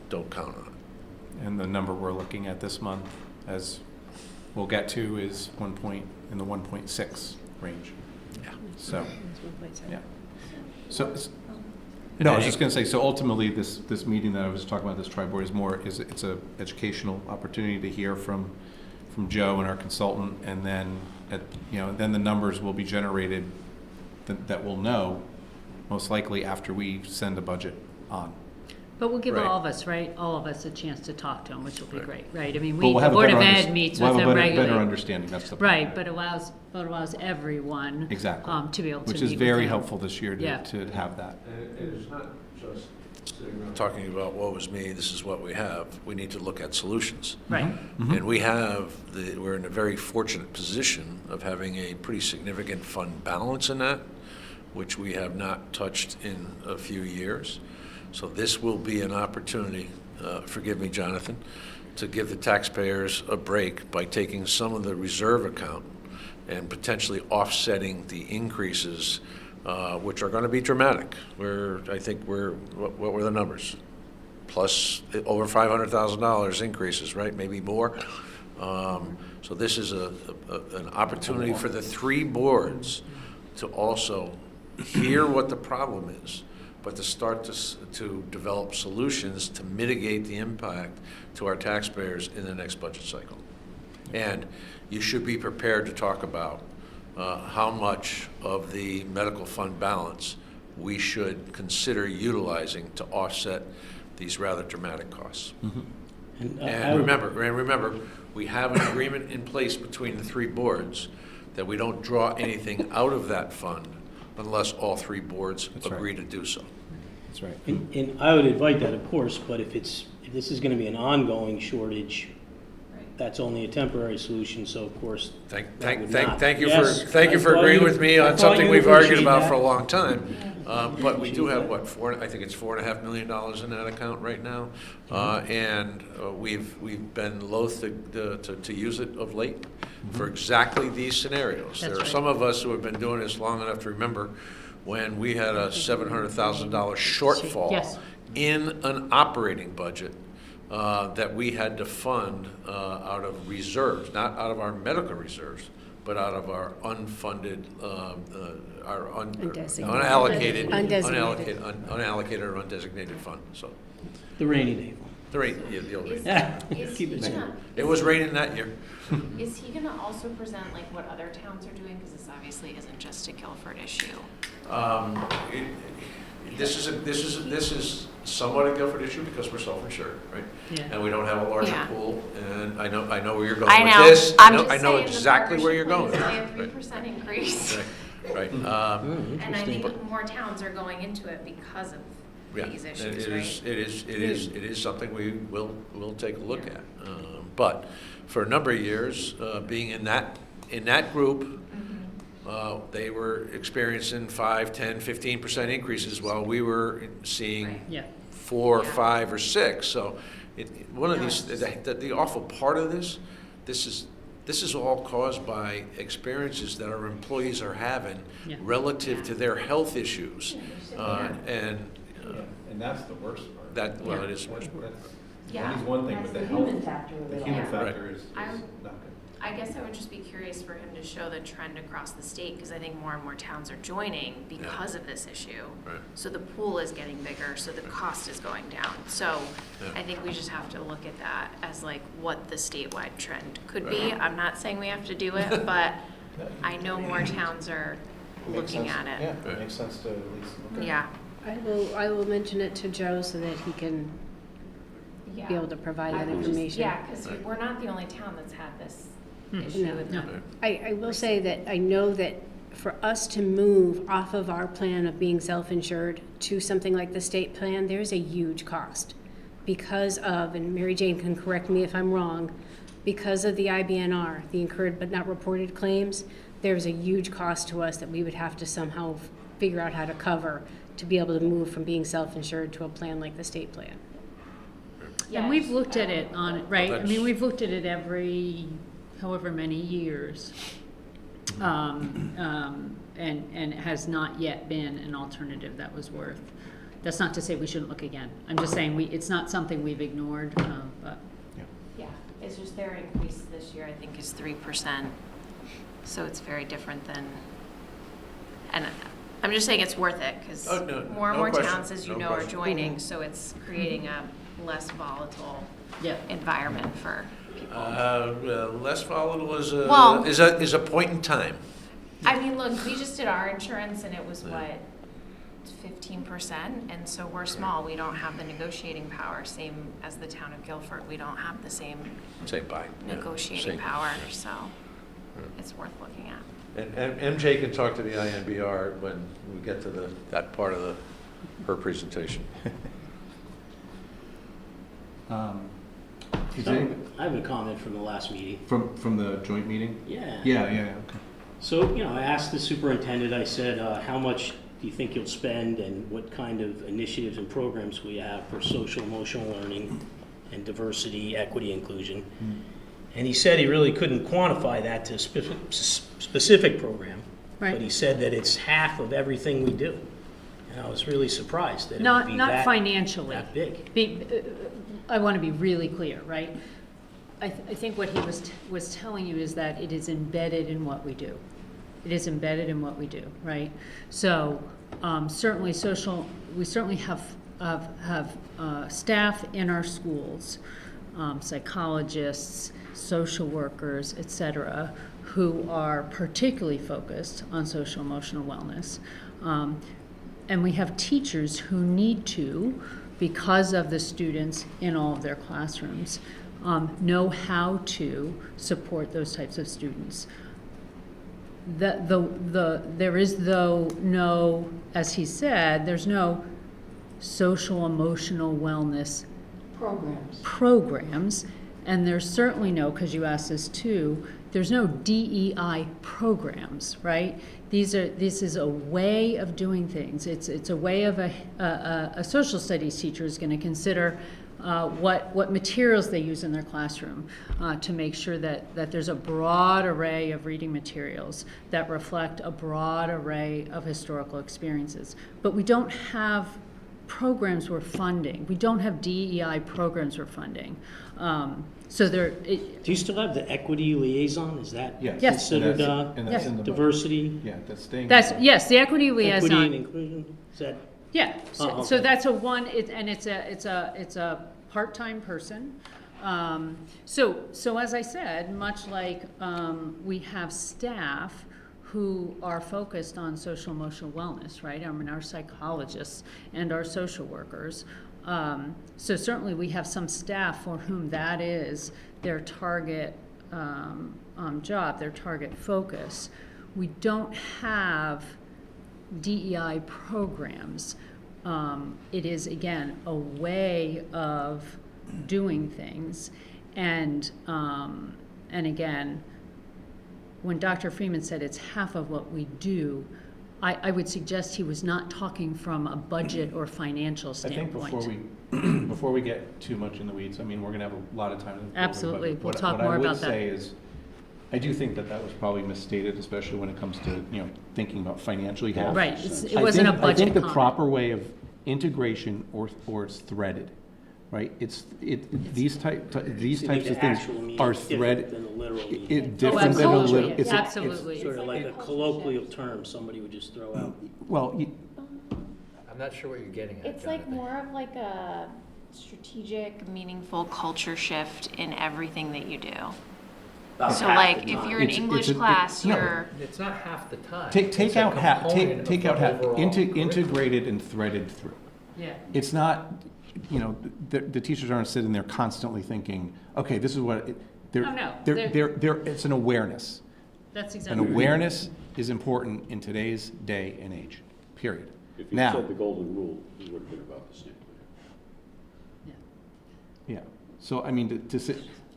don't count on it. And the number we're looking at this month, as we'll get to, is in the 1.6 range. Yeah. So, yeah. So, no, I was just going to say, so ultimately, this meeting that I was talking about, this tri-board, it's a educational opportunity to hear from Joe and our consultant, and then, then the numbers will be generated that we'll know, most likely after we send the budget on. But we'll give Right. all of us, right, all of us a chance to talk to them, which will be Right. great, right? I mean, But we'll the have a Board of better Ed meets we'll with have them a regularly. better understanding, that's the point. Right, but allows everyone. Exactly. To be able to Which meet is with very them. helpful this year Yeah. to have that. And it is not just talking about, woe is me, this is what we have. We need to look at solutions. Right. And we're in a very fortunate position of having a pretty significant fund balance in that, which we have not touched in a few years. So this will be an opportunity, forgive me, Jonathan, to give the taxpayers a break by taking some of the reserve account and potentially offsetting the increases, which are going to be dramatic. What were the numbers? Plus over $500,000 increases, right? Maybe more. So this is an opportunity for the three boards to also hear what the problem is, but to start to develop solutions to mitigate the impact to our taxpayers in the next budget cycle. And you should be prepared to talk about how much of the medical fund balance we should consider utilizing to offset these rather dramatic costs. And remember, we have an agreement in place between the three boards that we don't draw anything out of that fund unless all three boards agree to do so. That's right. And I would invite that, of course, but if this is gonna be an ongoing shortage, that's only a temporary solution, so of course. Thank that would you not. for Yes, agreeing with me I on thought something you'd we've argued appreciate about that. for a long time. But we do have, I think it's $4.5 million in that account right now. And we've been loath to use it of late for exactly these scenarios. There are some of us who have been doing this long enough to remember when we had a $700,000 shortfall Yes. in an operating budget that we had to fund out of reserves, not out of our medical reserves, but out of our unfunded, unallocated or undesignated fund, so. The rainy day. The old rate. Is Keep he it gonna- It was raining that year. Is he gonna also present like what other towns are doing? Because this obviously isn't just a Guilford issue. This is somewhat a Guilford issue because we're self-insured, right? Yeah. And we don't have a larger Yeah. pool, and I know where you're going I with know. this. I'm I just know saying the exactly where you're partnership going. plans only a 3% increase. Right. And I think more towns are going into it because of Yeah, these issues, right? it is something we will take a look at. But for a number of years, being in that group, they were experiencing 5, 10, 15% increases while we were seeing Yeah. 4, Yeah. 5, or 6. So one of these, the awful part of this is all caused by experiences that our employees are having Yeah. relative to their health issues. And that's the worst part. It is the worst part. Yeah. Money's one thing, but the human factor is I- not good. I guess I would just be curious for him to show the trend across the state, because I think more and more towns are joining because of this issue. Right. So the pool is getting bigger, so the cost is going down. So Yeah. I think we just have to look at that as like what the statewide trend could be. Right. I'm not saying we have to do it, but I know more towns are looking at it. Yeah, it makes sense to at least look at it. Yeah. I will mention it to Joe so that he can Yeah. be able to provide I that would just- information. Yeah, because we're not the only town that's had this issue. No, with no. them. I will say that I know that for us to move off of our plan of being self-insured to something like the state plan, there's a huge cost because of, and Mary Jane can correct me if I'm wrong, because of the IBNR, the incurred but not reported claims, there's a huge cost to us that we would have to somehow figure out how to cover to be able to move from being self-insured to a plan like the state plan. And we've looked at it right? I mean, That's- we've looked at it every however many years. And it has not yet been an alternative that was worth. That's not to say we shouldn't look again. I'm just saying it's not something we've ignored, but. Yeah, it's just their increase this year, I think, is 3%. So it's very different than, and I'm just saying it's worth it, because Oh, no, more and no more question, towns, as you no know, are question. joining, so it's creating a less volatile Yeah. environment for people. Less volatile Well- is a point in time. I mean, look, we just did our insurance and it was what, 15%? And so we're small, we don't have the negotiating power, same as the town of Guilford. We don't have the same Say bye. negotiating power, so it's worth looking at. And MJ can talk to the INBR when we get to that part of her presentation. Is any- I have a comment from the last meeting. from the joint meeting? Yeah. Yeah, okay. So, I asked the superintendent, I said, how much do you think you'll spend and what kind of initiatives and programs we have for social emotional learning and diversity, equity, inclusion? And he said he really couldn't quantify that to a specific program. Right. But he said that it's half of everything we do. And I was really surprised that it would be Not financially. that big. I want to be really clear, right? I think what he was telling you is that it is embedded in what we do. It is embedded in what we do, right? So certainly we certainly have staff in our schools, psychologists, social workers, et cetera, who are particularly focused on social emotional wellness. And we have teachers who need to, because of the students in all of their classrooms, know how to support those types of students. There is no, as he said, there's no social emotional wellness programs, and there's certainly no, because you asked this too, there's no DEI programs, right? This is a way of doing things. It's a way of a social studies teacher is going to consider what materials they use in their classroom to make sure that there's a broad array of reading materials that reflect a broad array of historical experiences. But we don't have programs we're funding. We don't have DEI programs we're funding. So there. Do you still have the equity liaison? Is that Yes. Yes. considered And that's in the budget. diversity? Yeah, that's staying. Yes, the equity liaison. Equity and inclusion? Is that? Yeah, so, Oh, so okay. that's it's a part-time person. So as I said, much like we have staff who are focused on social emotional wellness, right? I mean, our psychologists and our social workers. So certainly we have some staff for whom that is their target job, their target focus. We don't have DEI programs. It is, again, a way of doing things. And again, when Dr. Freeman said it's half of what we do, I would suggest he was not talking from a budget or financial standpoint. I think before we get too much in the weeds, I mean, we're going to have a lot of time. To Absolutely. but We'll talk more about What I would that. say is, I do think that was probably misstated, especially when it comes to, thinking about financially half. Right, it wasn't a budget I think the comment. proper way of integration or it's threaded, right? These types of the things actual meaning are is different threaded. than the literal meaning. Different than a absolutely. little. It's Absolutely. Sort of like a colloquial term somebody would just throw out. Well, I'm not sure what you're getting at, It's like Jonathan. more of like a strategic, meaningful culture shift in everything that you do. About So half like the if time. you're in It's- English it's a- class, no. you're, It's not half the time. take It's a out half. component of Take out the half. overall curriculum. Integrated and threaded through. Yeah. It's not, the teachers aren't sitting there constantly thinking, okay, this is what, Oh, no, it's an awareness. That's An exactly. awareness is important in today's day and age, period. If you Now, said the golden rule, it would have been about the same. yeah, so I mean,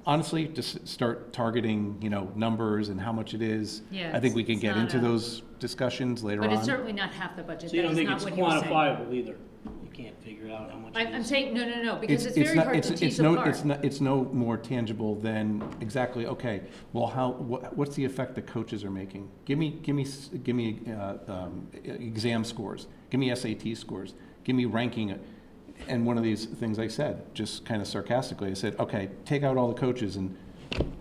honestly, just start targeting, numbers and how much it is. Yeah, I think we can it's get not into a- those discussions later on. But it's certainly not half the budget. So you That don't is think not it's what he was saying. quantifiable either? You can't figure out how much it I'm is? saying, no, because it's very not- hard to tease apart. It's no more tangible than exactly, okay, well, what's the effect the coaches are making? Give me exam scores, give me SAT scores, give me ranking. And one of these things I said, just kind of sarcastically, I said, okay, take out all the coaches and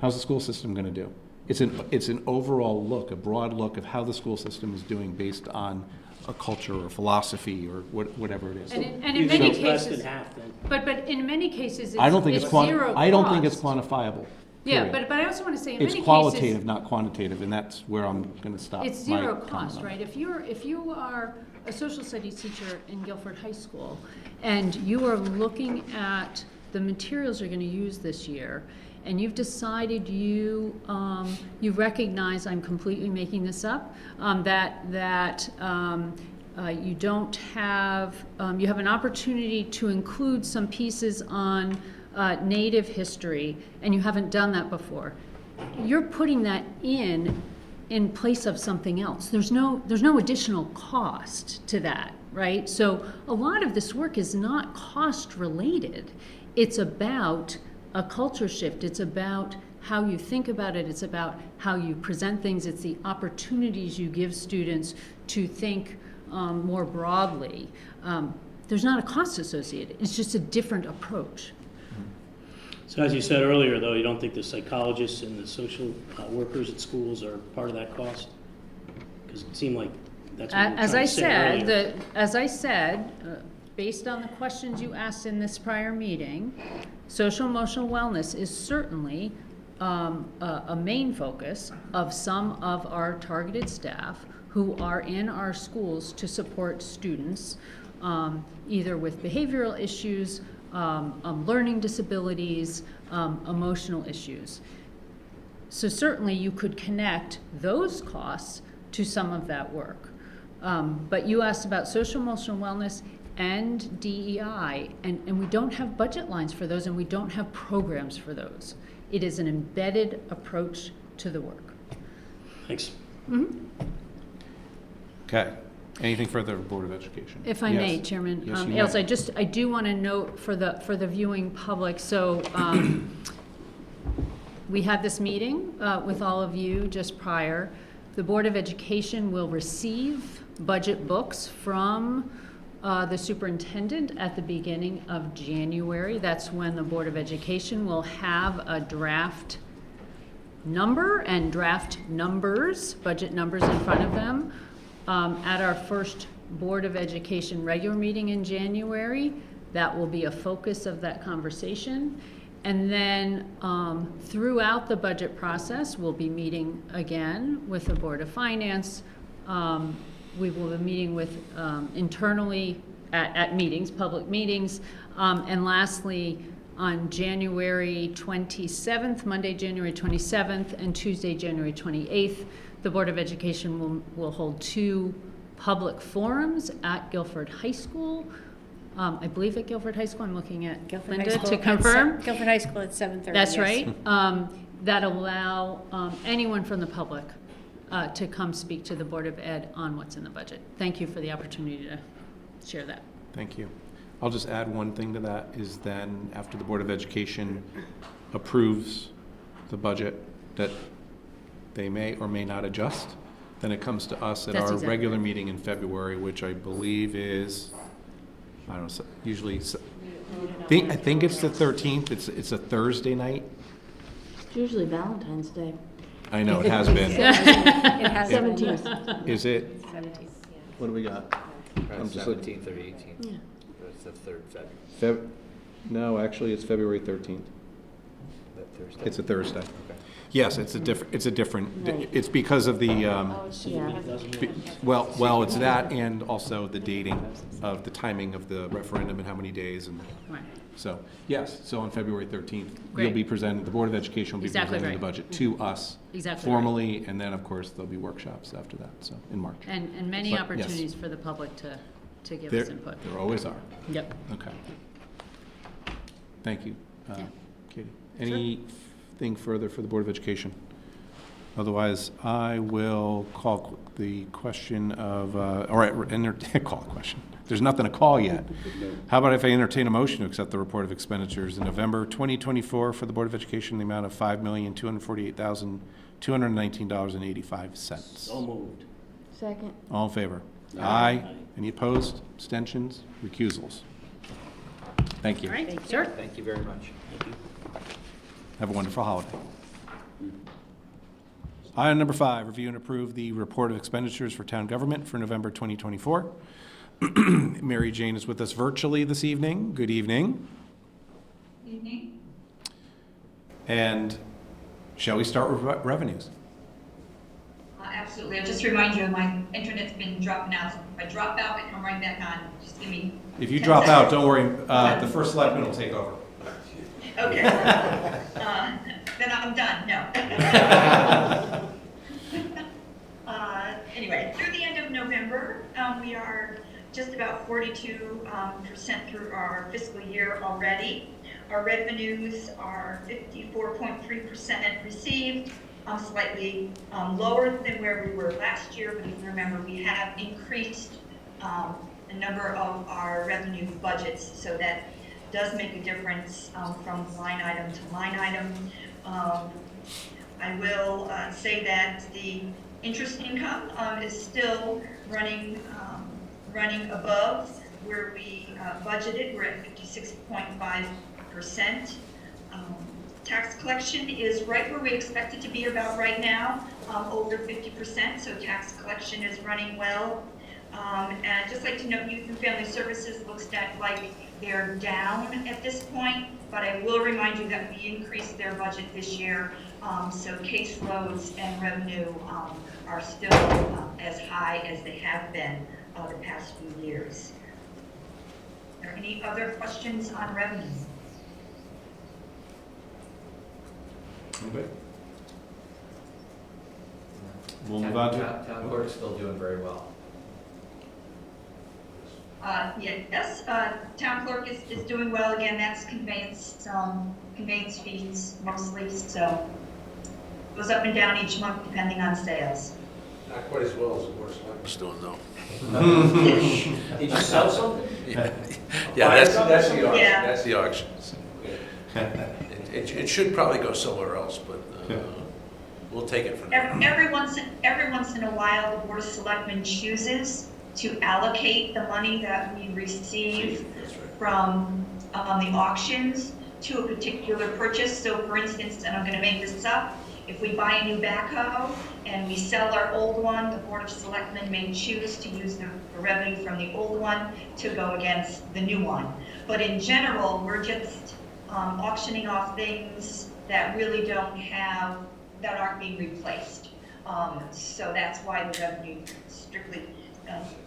how's the school system going to do? It's an overall look, a broad look of how the school system is doing based on a culture or philosophy or whatever it is. And in You many think it's less cases, than half then? but in many cases, I don't think it's zero I don't think it's cost. quantifiable. Yeah, period. but I also want to say, in It's many qualitative, cases, not quantitative, and that's where I'm going to stop. it's my zero comment cost, on it. right? If you are a social studies teacher in Guilford High School, and you are looking at the materials you're going to use this year, and you've decided you recognize, I'm completely making this up, that you don't have, you have an opportunity to include some pieces on Native history, and you haven't done that before, you're putting that in place of something else. There's no additional cost to that, right? So a lot of this work is not cost related. It's about a culture shift. It's about how you think about it. It's about how you present things. It's the opportunities you give students to think more broadly. There's not a cost associated. It's just a different approach. So as you said earlier, though, you don't think the psychologists and the social workers at schools are part of that cost? Because it seemed like that's what you were trying to say earlier. As I said, based on the questions you asked in this prior meeting, social emotional wellness is certainly a main focus of some of our targeted staff who are in our schools to support students either with behavioral issues, learning disabilities, emotional issues. So certainly you could connect those costs to some of that work. But you asked about social emotional wellness and DEI, and we don't have budget lines for those, and we don't have programs for those. It is an embedded approach to the work. Thanks. Mm-hmm. Okay. Anything further, Board of Education? If I may, Chairman Yes, you Ailes, may. I do want to note for the viewing public, so we had this meeting with all of you just prior. The Board of Education will receive budget books from the superintendent at the beginning of January. That's when the Board of Education will have a draft number and draft numbers, budget numbers in front of them. At our first Board of Education regular meeting in January, that will be a focus of that conversation. And then throughout the budget process, we'll be meeting again with the Board of Finance. We will be meeting with internally at meetings, public meetings. And lastly, on January 27th, Monday, January 27th, and Tuesday, January 28th, the Board of Education will hold 2 public forums at Guilford High School. I believe at Guilford High School. I'm looking at Linda to confirm. Guilford High School at 7:30. That's yes. right. That allow anyone from the public to come speak to the Board of Ed on what's in the budget. Thank you for the opportunity to share that. Thank you. I'll just add one thing to that, is then after the Board of Education approves the budget that they may or may not adjust, then it comes to us at That's our exactly regular right. meeting in February, which I believe is, I don't know, usually, I think it's the 13th. It's a Thursday night. It's usually Valentine's Day. I know, it has been. It has 17th. Is it? 17th. What do we got? I'm just looking. 17th or 18th. Yeah. That's the third February. No, actually, it's February 13th. That Thursday. It's a Thursday. Okay. Yes, it's a different, it's because of the, Yeah. well, it's that and also the dating of the timing of the referendum and how many days and, Right. so, yes, so on February 13th, you'll Great. be presenting, the Board of Education will be Exactly presenting the right. budget to us Exactly right. formally, and then, of course, there'll be workshops after that, so, in March. And many But, yes. opportunities for the public to give There us input. there always are. Yep. Okay. Thank you, Yeah. Katie. Anything further for the Board of Education? Otherwise, I will call the question of, all right, call the question. There's nothing to call yet. How about if I entertain a motion to accept the report of expenditures in November 2024 for the Board of Education in the amount of $5,248,219.85? So moved. Second. All in favor? Aye. Any opposed? Abstentions? Recusals? Thank you. All right, sure. Thank you very much. Have a wonderful holiday. Item number 5, review and approve the report of expenditures for town government for November 2024. Mary Jane is with us virtually this evening. Good evening. Evening. And shall we start with revenues? Absolutely. I'll just remind you, my internet's been dropping out, so if I drop out and come right back on, just give me. If you 10 drop out, seconds. don't worry, the first selectman will take over. Okay. Then I'm done, no. Anyway, through the end of November, we are just about 42% through our fiscal year already. Our revenues are 54.3% received, slightly lower than where we were last year, but if you remember, we have increased a number of our revenue budgets, so that does make a difference from line item to line item. I will say that the interest income is still running above where we budgeted. We're at 56.5%. Tax collection is right where we expect it to be about right now, over 50%, so tax collection is running well. And I'd just like to note Youth and Family Services looks like they're down at this point, but I will remind you that we increased their budget this year, so caseloads and revenue are still as high as they have been the past few years. Are there any other questions on revenue? Okay. We'll move on to. Town clerk's still doing very well. Yes, town clerk is doing well. Again, that's conveyance fees mostly, so goes up and down each month depending on sales. Not quite as well as the Board of Selectmen's doing, though. Did you sell something? Yeah, that's the auction. Yeah. That's the auction. It should probably go somewhere else, but we'll take it for now. Every once in a while, the Board of Selectmen chooses to allocate the money that we receive from the auctions to a particular purchase. So for instance, and I'm going to make this up, if we buy a new backhoe and we sell our old one, the Board of Selectmen may choose to use the revenue from the old one to go against the new one. But in general, we're just auctioning off things that really that aren't being replaced. So that's why the revenue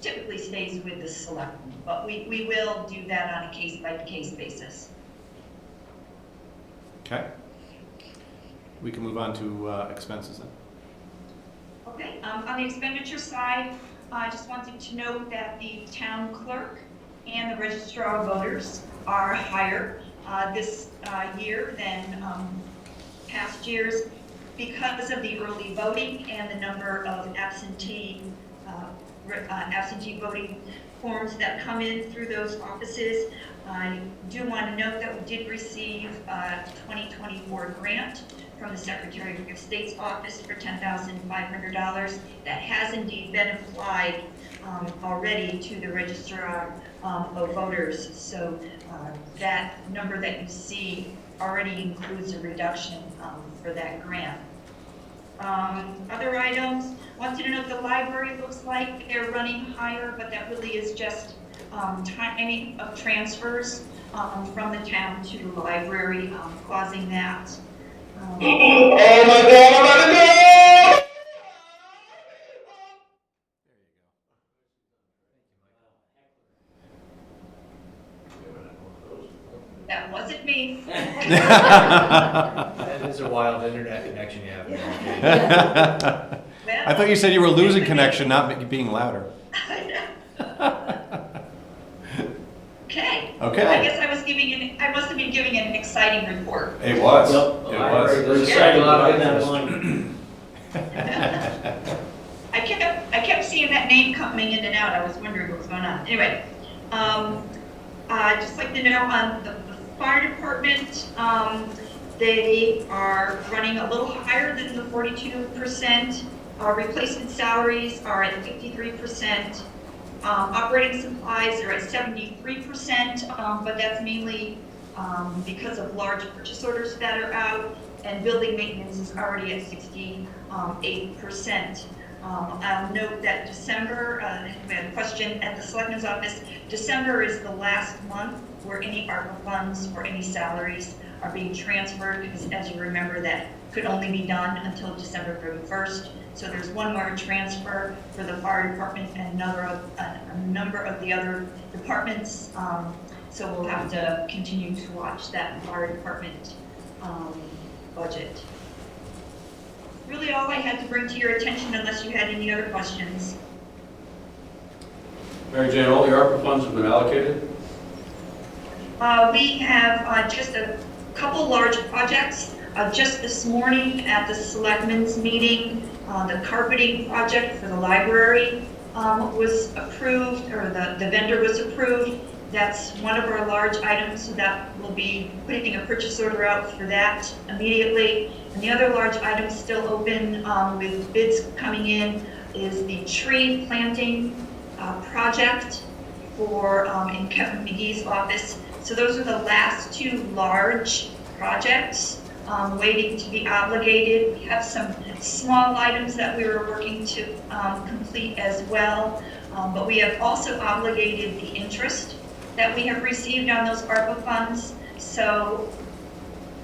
typically stays with the selectmen. But we will do that on a case-by-case basis. Okay. We can move on to expenses then. Okay, on the expenditure side, I just wanted to note that the town clerk and the registrar of voters are higher this year than past years because of the early voting and the number of absentee voting forms that come in through those offices. I do want to note that we did receive a 2024 grant from the Secretary of State's office for $10,500. That has indeed been applied already to the registrar of voters. So that number that you see already includes a reduction for that grant. Other items, wanted to note the library looks like they're running higher, but that really is just timing of transfers from the town to the library causing that. Oh my God, I'm gonna go! That wasn't me. That is a wild internet connection you have. Well, I thought you said you were losing connection, not being louder. Okay. Okay. I guess I must have been giving an exciting report. It was. Yep. It was. We're excited about that one. I kept seeing that name coming in and out. I was wondering what was going on. Anyway, I'd just like to know on the fire department, they are running a little higher than the 42%. Our replacement salaries are at 53%. Operating supplies are at 73%, but that's mainly because of large purchase orders that are out, and building maintenance is already at 68%. I'll note that December, we had a question at the Selectmen's office, December is the last month where any ARPA funds or any salaries are being transferred, because as you remember, that could only be done until December 31st. So there's one more transfer for the fire department and a number of the other departments. So we'll have to continue to watch that fire department budget. Really all I had to bring to your attention, unless you had any other questions. Mary Jane, all the ARPA funds have been allocated? We have just a couple large projects. Just this morning at the selectmen's meeting, the carpeting project for the library was approved, or the vendor was approved. That's one of our large items, so that will be putting a purchase order out for that immediately. And the other large item still open with bids coming in is the tree planting project for in Kevin McGee's office. So those are the last two large projects waiting to be obligated. We have some small items that we were working to complete as well, but we have also obligated the interest that we have received on those ARPA funds. So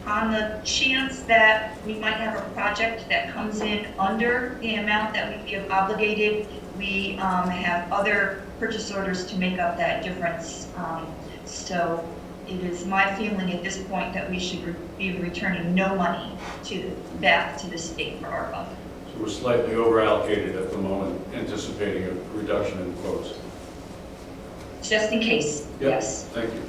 on the chance that we might have a project that comes in under the amount that we have obligated, we have other purchase orders to make up that difference. So it is my feeling at this point that we should be returning no money back to the state for ARPA. So we're slightly over allocated at the moment, anticipating a reduction in quotes. Just in case, Yep. yes. Thank you.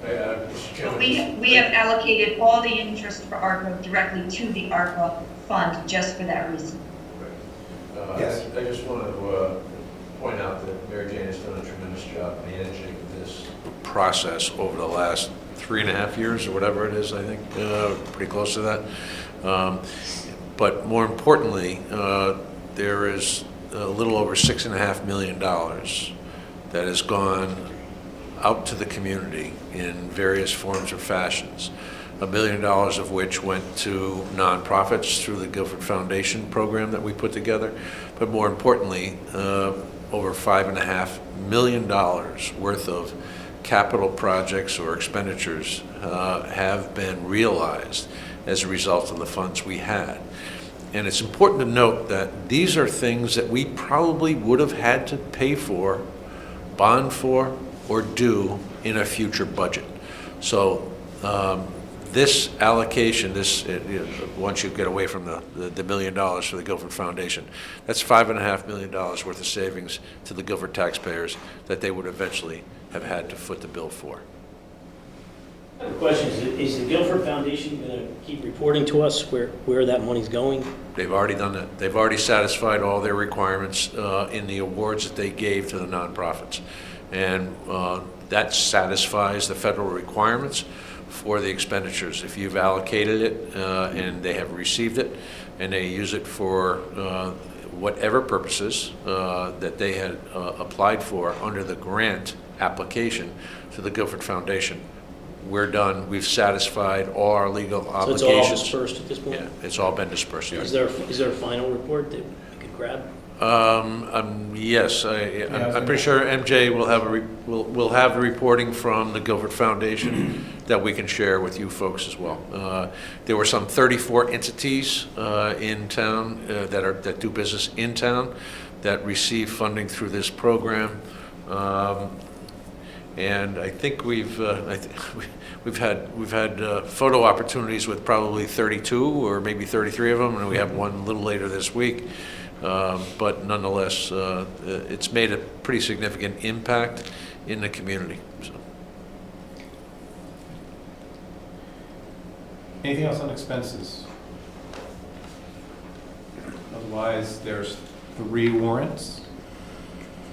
Mr. Chairman, We have allocated all the interest for ARPA directly to the ARPA fund just for that reason. Yes. I just want to point out that Mary Jane has done a tremendous job managing this process over the last 3.5 years or whatever it is, I think, pretty close to that. But more importantly, there is a little over $6.5 million that has gone out to the community in various forms or fashions. $1 billion of which went to nonprofits through the Guilford Foundation program that we put together. But more importantly, over $5.5 million worth of capital projects or expenditures have been realized as a result of the funds we had. And it's important to note that these are things that we probably would have had to pay for, bond for, or do in a future budget. So this allocation, once you get away from the $1 million for the Guilford Foundation, that's $5.5 million worth of savings to the Guilford taxpayers that they would eventually have had to foot the bill for. I have a question. Is the Guilford Foundation going to keep reporting to us where that money's going? They've already done that. They've already satisfied all their requirements in the awards that they gave to the nonprofits. And that satisfies the federal requirements for the expenditures. If you've allocated it and they have received it and they use it for whatever purposes that they had applied for under the grant application to the Guilford Foundation, we're done. We've satisfied all our legal obligations. So it's all dispersed at this point? Yeah, it's all been dispersed. Is there a final report that we could grab? Yes, I'm pretty sure MJ will have will have the reporting from the Guilford Foundation that we can share with you folks as well. There were some 34 entities in town that do business in town that receive funding through this program, and I think we've had photo opportunities with probably 32 or maybe 33 of them, and we have one a little later this week. But nonetheless, it's made a pretty significant impact in the community. So. Anything else on expenses? Otherwise, there's 3 warrants,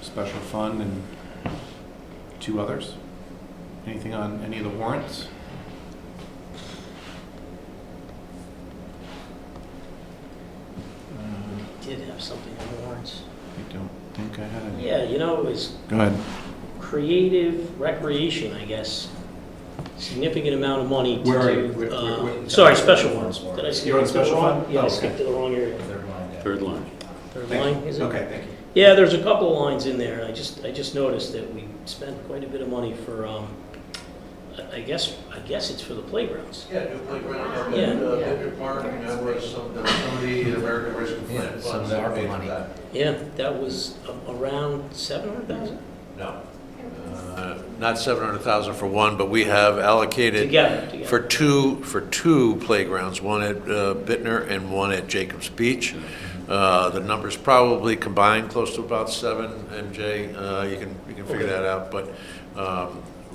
special fund and 2 others. Anything on any of the warrants? Did have something on warrants. I don't think I had any. Yeah, it was Go ahead. creative recreation, I guess. Significant amount of money to Where are do. you? Where- Sorry, special ones. Did I skip You're on to the special wrong? fund? Yeah, I Okay. skipped to the wrong area. Third line. Third Thank line, you. is it? Okay, thank you. Yeah, there's a couple of lines in there. I just noticed that we spent quite a bit of money for, I guess it's for the playgrounds. Yeah, new playground up Yeah. at Victor Park, and that was some of the American Rescue Plan funds. some of that ARPA paid for money. that. Yeah, that was around 700,000 No. Not 700,000 for one, but we have allocated together. for two playgrounds, one at Bittner and one at Jacobs Beach. The numbers probably combined close to about 7, MJ. You can figure that out, but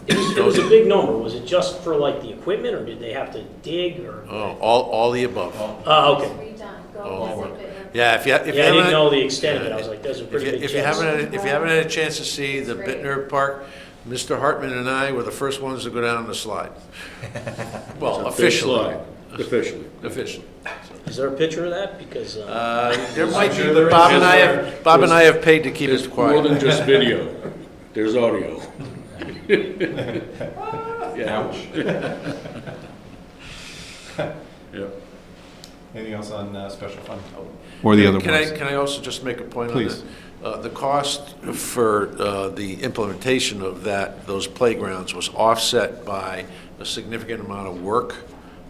It was a big number. Was it just for like the equipment, or did they have to dig, or? Oh, all the above. Oh, okay. Redone, Oh, go Lord. visit Bittner. Yeah, if you Yeah, I didn't haven't, know the extent of it. I was like, those are pretty big if you jets. haven't had a chance to see the It's great. Bittner Park, Mr. Hartman and I were the first ones to go down the slide. Well, It's a big officially. slide, Officially. Officially. Is there a picture of that? Because, There might be, but Bob and I have paid to keep There's it more than quiet. just video. There's audio. Ouch. Yep. Anything else on special fund? Or the other Can ones? I also just make a point on Please. that? The cost for the implementation of those playgrounds was offset by a significant amount of work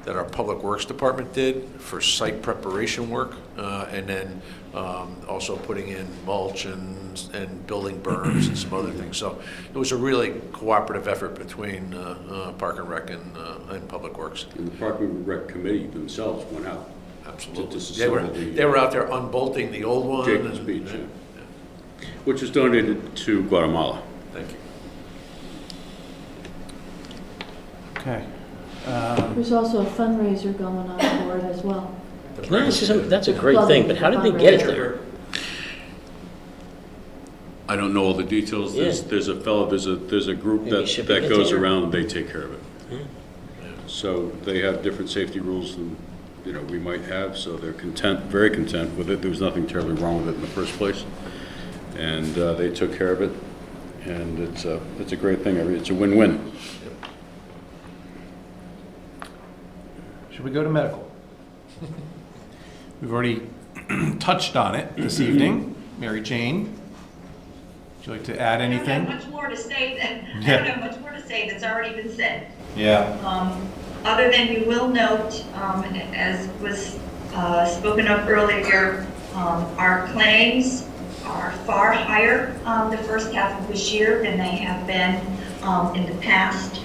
that our Public Works Department did for site preparation work, and then also putting in mulch and building berms and some other things. So it was a really cooperative effort between Park and Rec and Public Works. And the Park and Rec Committee themselves went out. Absolutely. To They were, disassemble the, they were out there unbolting the old one. Jacobs and- Beach, which was donated to Guatemala. Thank you. Okay. There's also a fundraiser going on for it as well. can I ask you something? That's a great thing, but how did they get it there? I don't know all the details. Yeah. There's a fellow, there's a group Maybe that shipping goes container? around, they take care of it. So they have different safety rules than, we might have, so they're content, very content with it. There was nothing terribly wrong with it in the first place. And they took care of it, and it's a great thing. It's a win-win. Should we go to medical? We've already touched on it this evening. Mary Jane, would you like to add I don't anything? have much more to say I Yeah. don't have much more to say that's already been said. Yeah. Other than you will note, as was spoken of earlier, our claims are far higher the first half of this year than they have been in the past.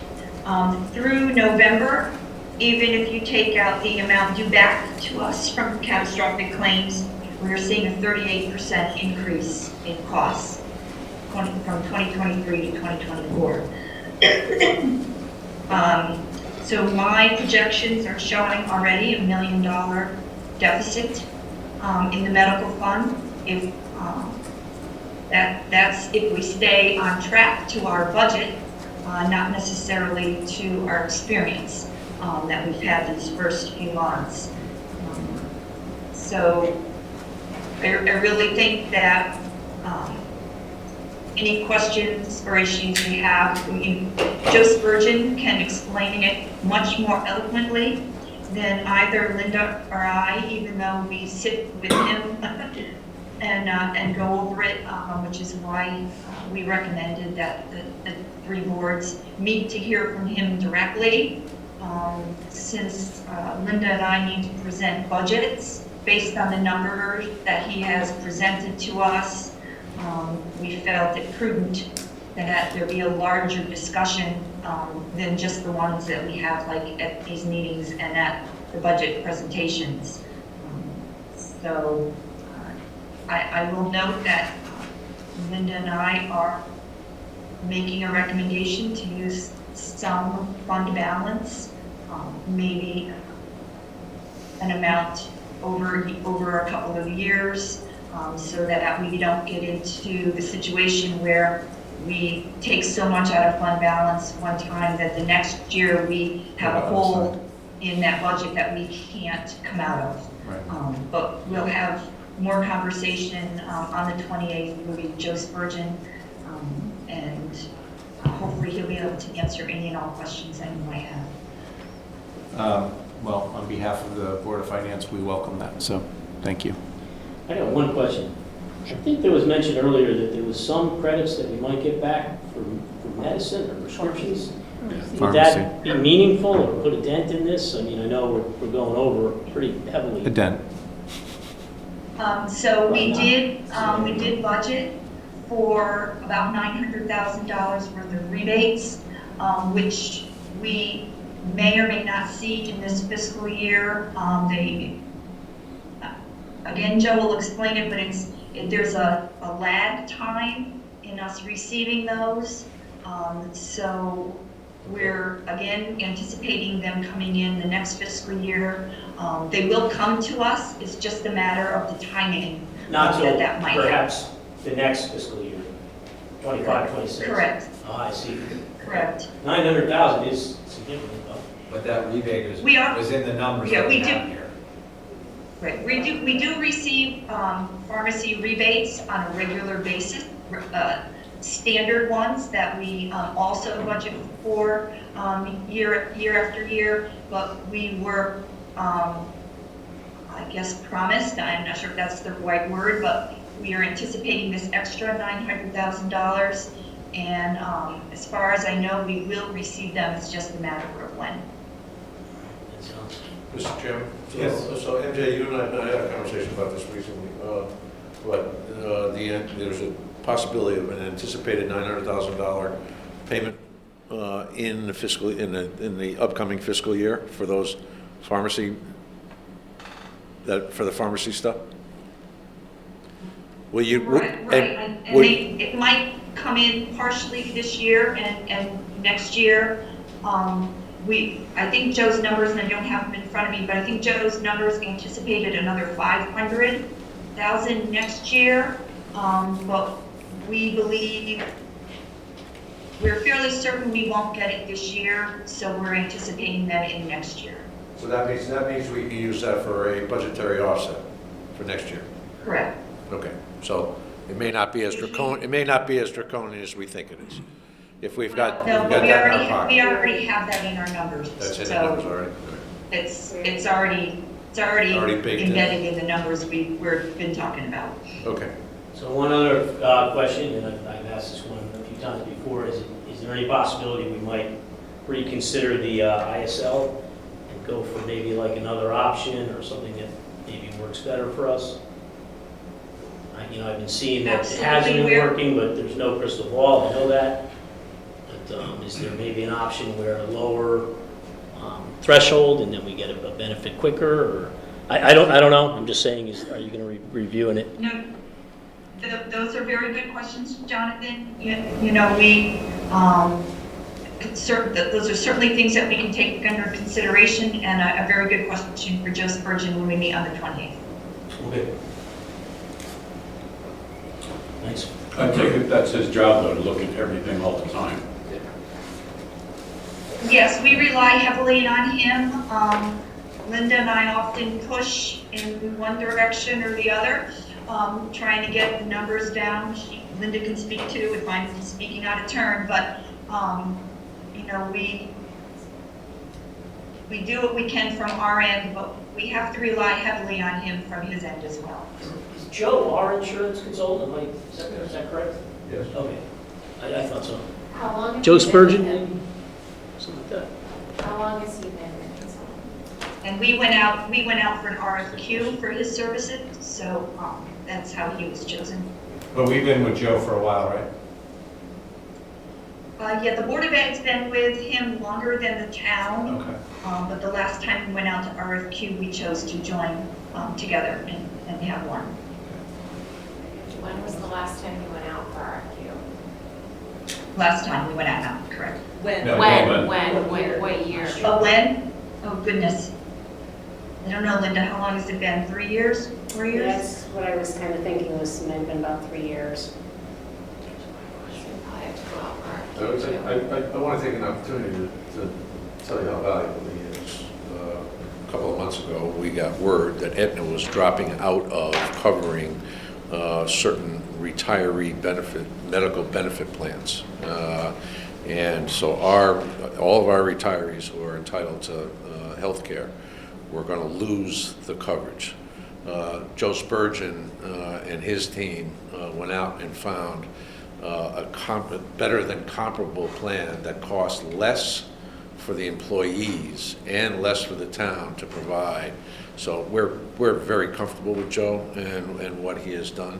Through November, even if you take out the amount due back to us from catastrophic claims, we're seeing a 38% increase in costs from 2023 to 2024. So my projections are showing already $1 million deficit in the medical fund. If that's if we stay on track to our budget, not necessarily to our experience that we've had these first few months. So I really think that any questions or issues we have, Joe Spurgeon can explain it much more eloquently than either Linda or I, even though we sit with him and go over it, which is why we recommended that the three boards meet to hear from him directly. Since Linda and I need to present budgets based on the numbers that he has presented to us, we felt it prudent that there be a larger discussion than just the ones that we have like at these meetings and at the budget presentations. So I will note that Linda and I are making a recommendation to use some fund balance, maybe an amount over a couple of years, so that we don't get into the situation where we take so much out of fund balance one time that the next year we have a hole in that budget that we can't come out of. Right. But we'll have more conversation on the 28th with Joe Spurgeon, and hopefully he'll be able to answer any and all questions that you might have. Well, on behalf of the Board of Finance, we welcome that, so thank you. I got one question. I think there was mentioned earlier that there was some credits that we might get back for medicine or prescriptions. Would Pharmacy. that be meaningful or put a dent in this? I mean, I know we're going over pretty heavily. A dent. So we did budget for about $900,000 worth of rebates, which we may or may not see in this fiscal year. Again, Joe will explain it, but there's a lag time in us receiving those. So we're, again, anticipating them coming in the next fiscal year. They will come to us, it's just a matter of the timing Not till that might happen. perhaps the next fiscal year, 25, 26. Correct, Oh, I see. correct. 900,000 is significant, though. But that rebate is, We are- was in the numbers Yeah, that we we do. have here. Right, we do receive pharmacy rebates on a regular basis, standard ones that we also budget for year after year, but we were, I guess, promised, I'm not sure if that's the right word, but we are anticipating this extra $900,000, and as far as I know, we will receive them, it's just a matter of when. That sounds- Mr. Chairman? Yes. So MJ, you and I had a conversation about this recently, there's a possibility of an anticipated $900,000 payment in the upcoming fiscal year for those pharmacy, for the pharmacy stuff? Will you? Right, and it might come in partially this year and next year. I think Joe's numbers, and I don't have them in front of me, but I think Joe's numbers anticipated another 500,000 next year. But we believe, we're fairly certain we won't get it this year, so we're anticipating that in next year. So that means we can use that for a budgetary offset for next year? Correct. Okay, so it may not be as draconian as we think it is. If we've got, No, we've but got we that in our already pocket. have that in our numbers. That's in the So numbers already? It's already Already baked in. embedded in the numbers we've been talking about. Okay. So one other question, and I've asked this one a few times before, is there any possibility we might reconsider the ISL and go for maybe like another option or something that maybe works better for us? I've been seeing that it hasn't been working, but there's no crystal ball, I know that. But is there maybe an option where a lower threshold and then we get a benefit quicker? Or I don't know. I'm just saying, are you going to reviewing it? No, those are very good questions, Jonathan. You know, we, those are certainly things that we can take under consideration, and a very good question for Joe Spurgeon when we meet on the 28th. Okay. Thanks. I take it that's his job, though, to look at everything all the time. Yes, we rely heavily on him. Linda and I often push in one direction or the other, trying to get the numbers down. Linda can speak too if I'm speaking out of turn, but you know, we do what we can from our end, but we have to rely heavily on him from his end as well. Is Joe our insurance consultant? Is that correct? Yes. Okay. I thought so. How long? Joe Spurgeon, maybe? Something like that. How long has he been a consultant? And we went out for an RFQ for his services, so that's how he was chosen. But we've been with Joe for a while, right? Yeah, the Board of Ed's been with him longer than the town. Okay. But the last time we went out to RFQ, we chose to join together and have one. When was the last time you went out for RFQ? Last time we went out, correct. No, What year? But when? Oh, goodness. I don't know, Linda, how long has it been? 3 years? 4 years? That's what I was kind of thinking, was it might have been about 3 years. Probably have to go out for RFQ too. I want to take an opportunity to tell you how valuable he is. A couple of months ago, we got word that Aetna was dropping out of covering certain retiree medical benefit plans. And so all of our retirees who are entitled to health care, we're going to lose the coverage. Joe Spurgeon and his team went out and found a better than comparable plan that cost less for the employees and less for the town to provide. So we're very comfortable with Joe and what he has done.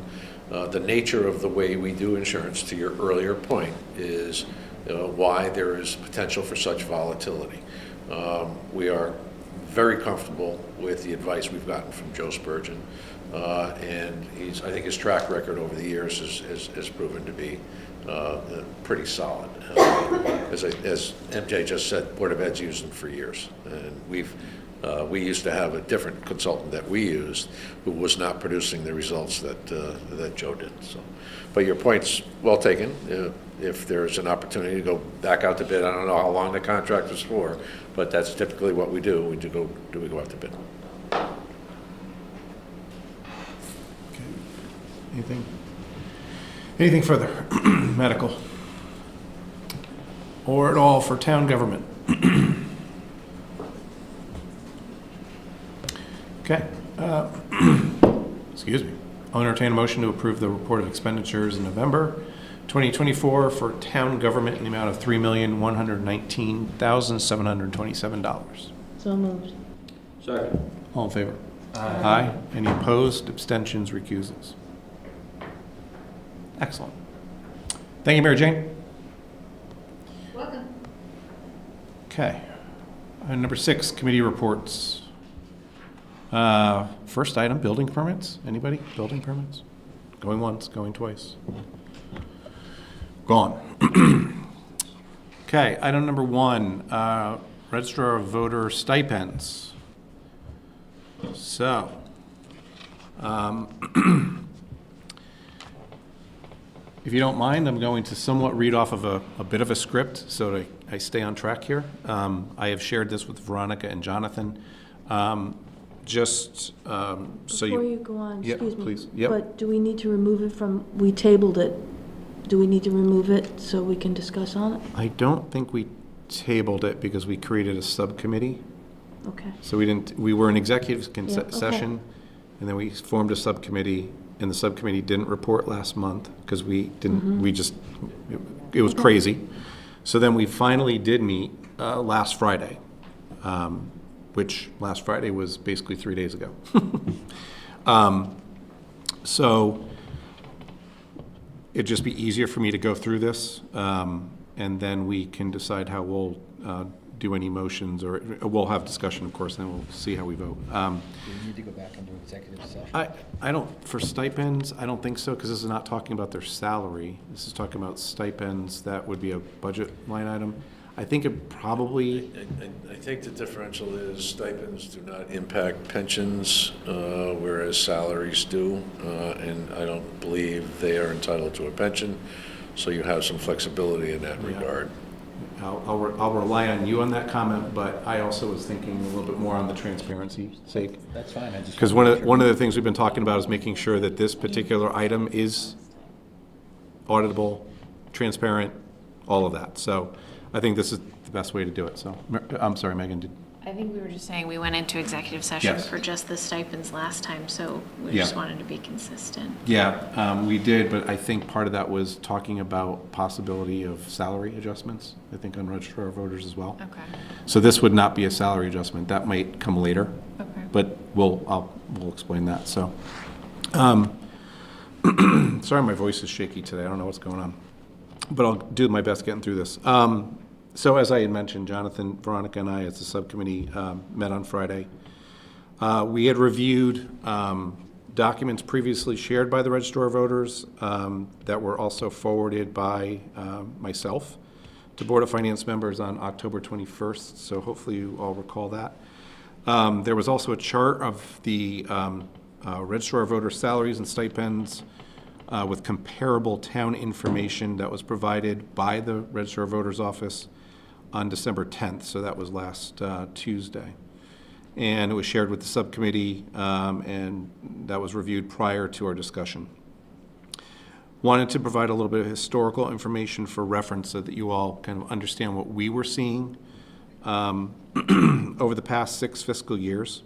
The nature of the way we do insurance, to your earlier point, is why there is potential for such volatility. We are very comfortable with the advice we've gotten from Joe Spurgeon. And I think his track record over the years has proven to be pretty solid. As MJ just said, Board of Ed's used them for years. And we used to have a different consultant that we used who was not producing the results that Joe did. So, but your point's well taken. If there's an opportunity to go back out to bid, I don't know how long the contract was for, but that's typically what we do. We go out to bid. Anything further? Medical? Or at all for town government? Okay. Excuse me. I'll entertain a motion to approve the report of expenditures in November 2024 for town government in the amount of $3,119,727. So moved. Second. All in favor? Aye. Any opposed, abstentions, recusals? Excellent. Thank you, Mary Jane. Welcome. Okay. Number 6, committee reports. First item, building permits. Anybody? Building permits? Going once, going twice. Gone. Okay, item number 1, registrar of voter stipends. So, if you don't mind, I'm going to somewhat read off of a bit of a script so that I stay on track here. I have shared this with Veronica and Jonathan. So Before you go on, Yep, excuse me. please. Yep. But do we need to remove it from, we tabled it. Do we need to remove it so we can discuss on it? I don't think we tabled it because we created a subcommittee. Okay. So we were in executive Yeah, okay. session, and then we formed a subcommittee, and the subcommittee didn't report last month because we didn't, it was crazy. So then we finally did meet last Friday, which last Friday was basically 3 days ago. So it'd just be easier for me to go through this, and then we can decide how we'll do any motions, or we'll have discussion, of course, and then we'll see how we vote. Do we need to go back into executive session? I don't, for stipends, I don't think so, because this is not talking about their salary. This is talking about stipends that would be a budget line item. I think it probably, I think the differential is stipends do not impact pensions, whereas salaries do, and I don't believe they are entitled to a pension, so you have some flexibility in that regard. I'll rely on you on that comment, but I also was thinking a little bit more on the transparency sake. That's fine. Because one of the things we've been talking about is making sure that this particular item is auditable, transparent, all of that. So I think this is the best way to do it. So, I'm sorry, Megan. I think we were just saying we went into executive session Yes. for just the stipends last time, so we Yeah. just wanted to be consistent. Yeah, we did, but I think part of that was talking about possibility of salary adjustments, I think on registrar of voters as well. Okay. So this would not be a salary adjustment. That might come later. Okay. But we'll explain that, so. Sorry, my voice is shaky today. I don't know what's going on. But I'll do my best getting through this. So as I had mentioned, Jonathan, Veronica, and I, as the subcommittee, met on Friday. We had reviewed documents previously shared by the registrar of voters that were also forwarded by myself to Board of Finance members on October 21st, so hopefully you all recall that. There was also a chart of the registrar of voter salaries and stipends with comparable town information that was provided by the registrar of voters office on December 10th, so that was last Tuesday. And it was shared with the subcommittee, and that was reviewed prior to our discussion. Wanted to provide a little bit of historical information for reference so that you all kind of understand what we were seeing over the past 6 fiscal years.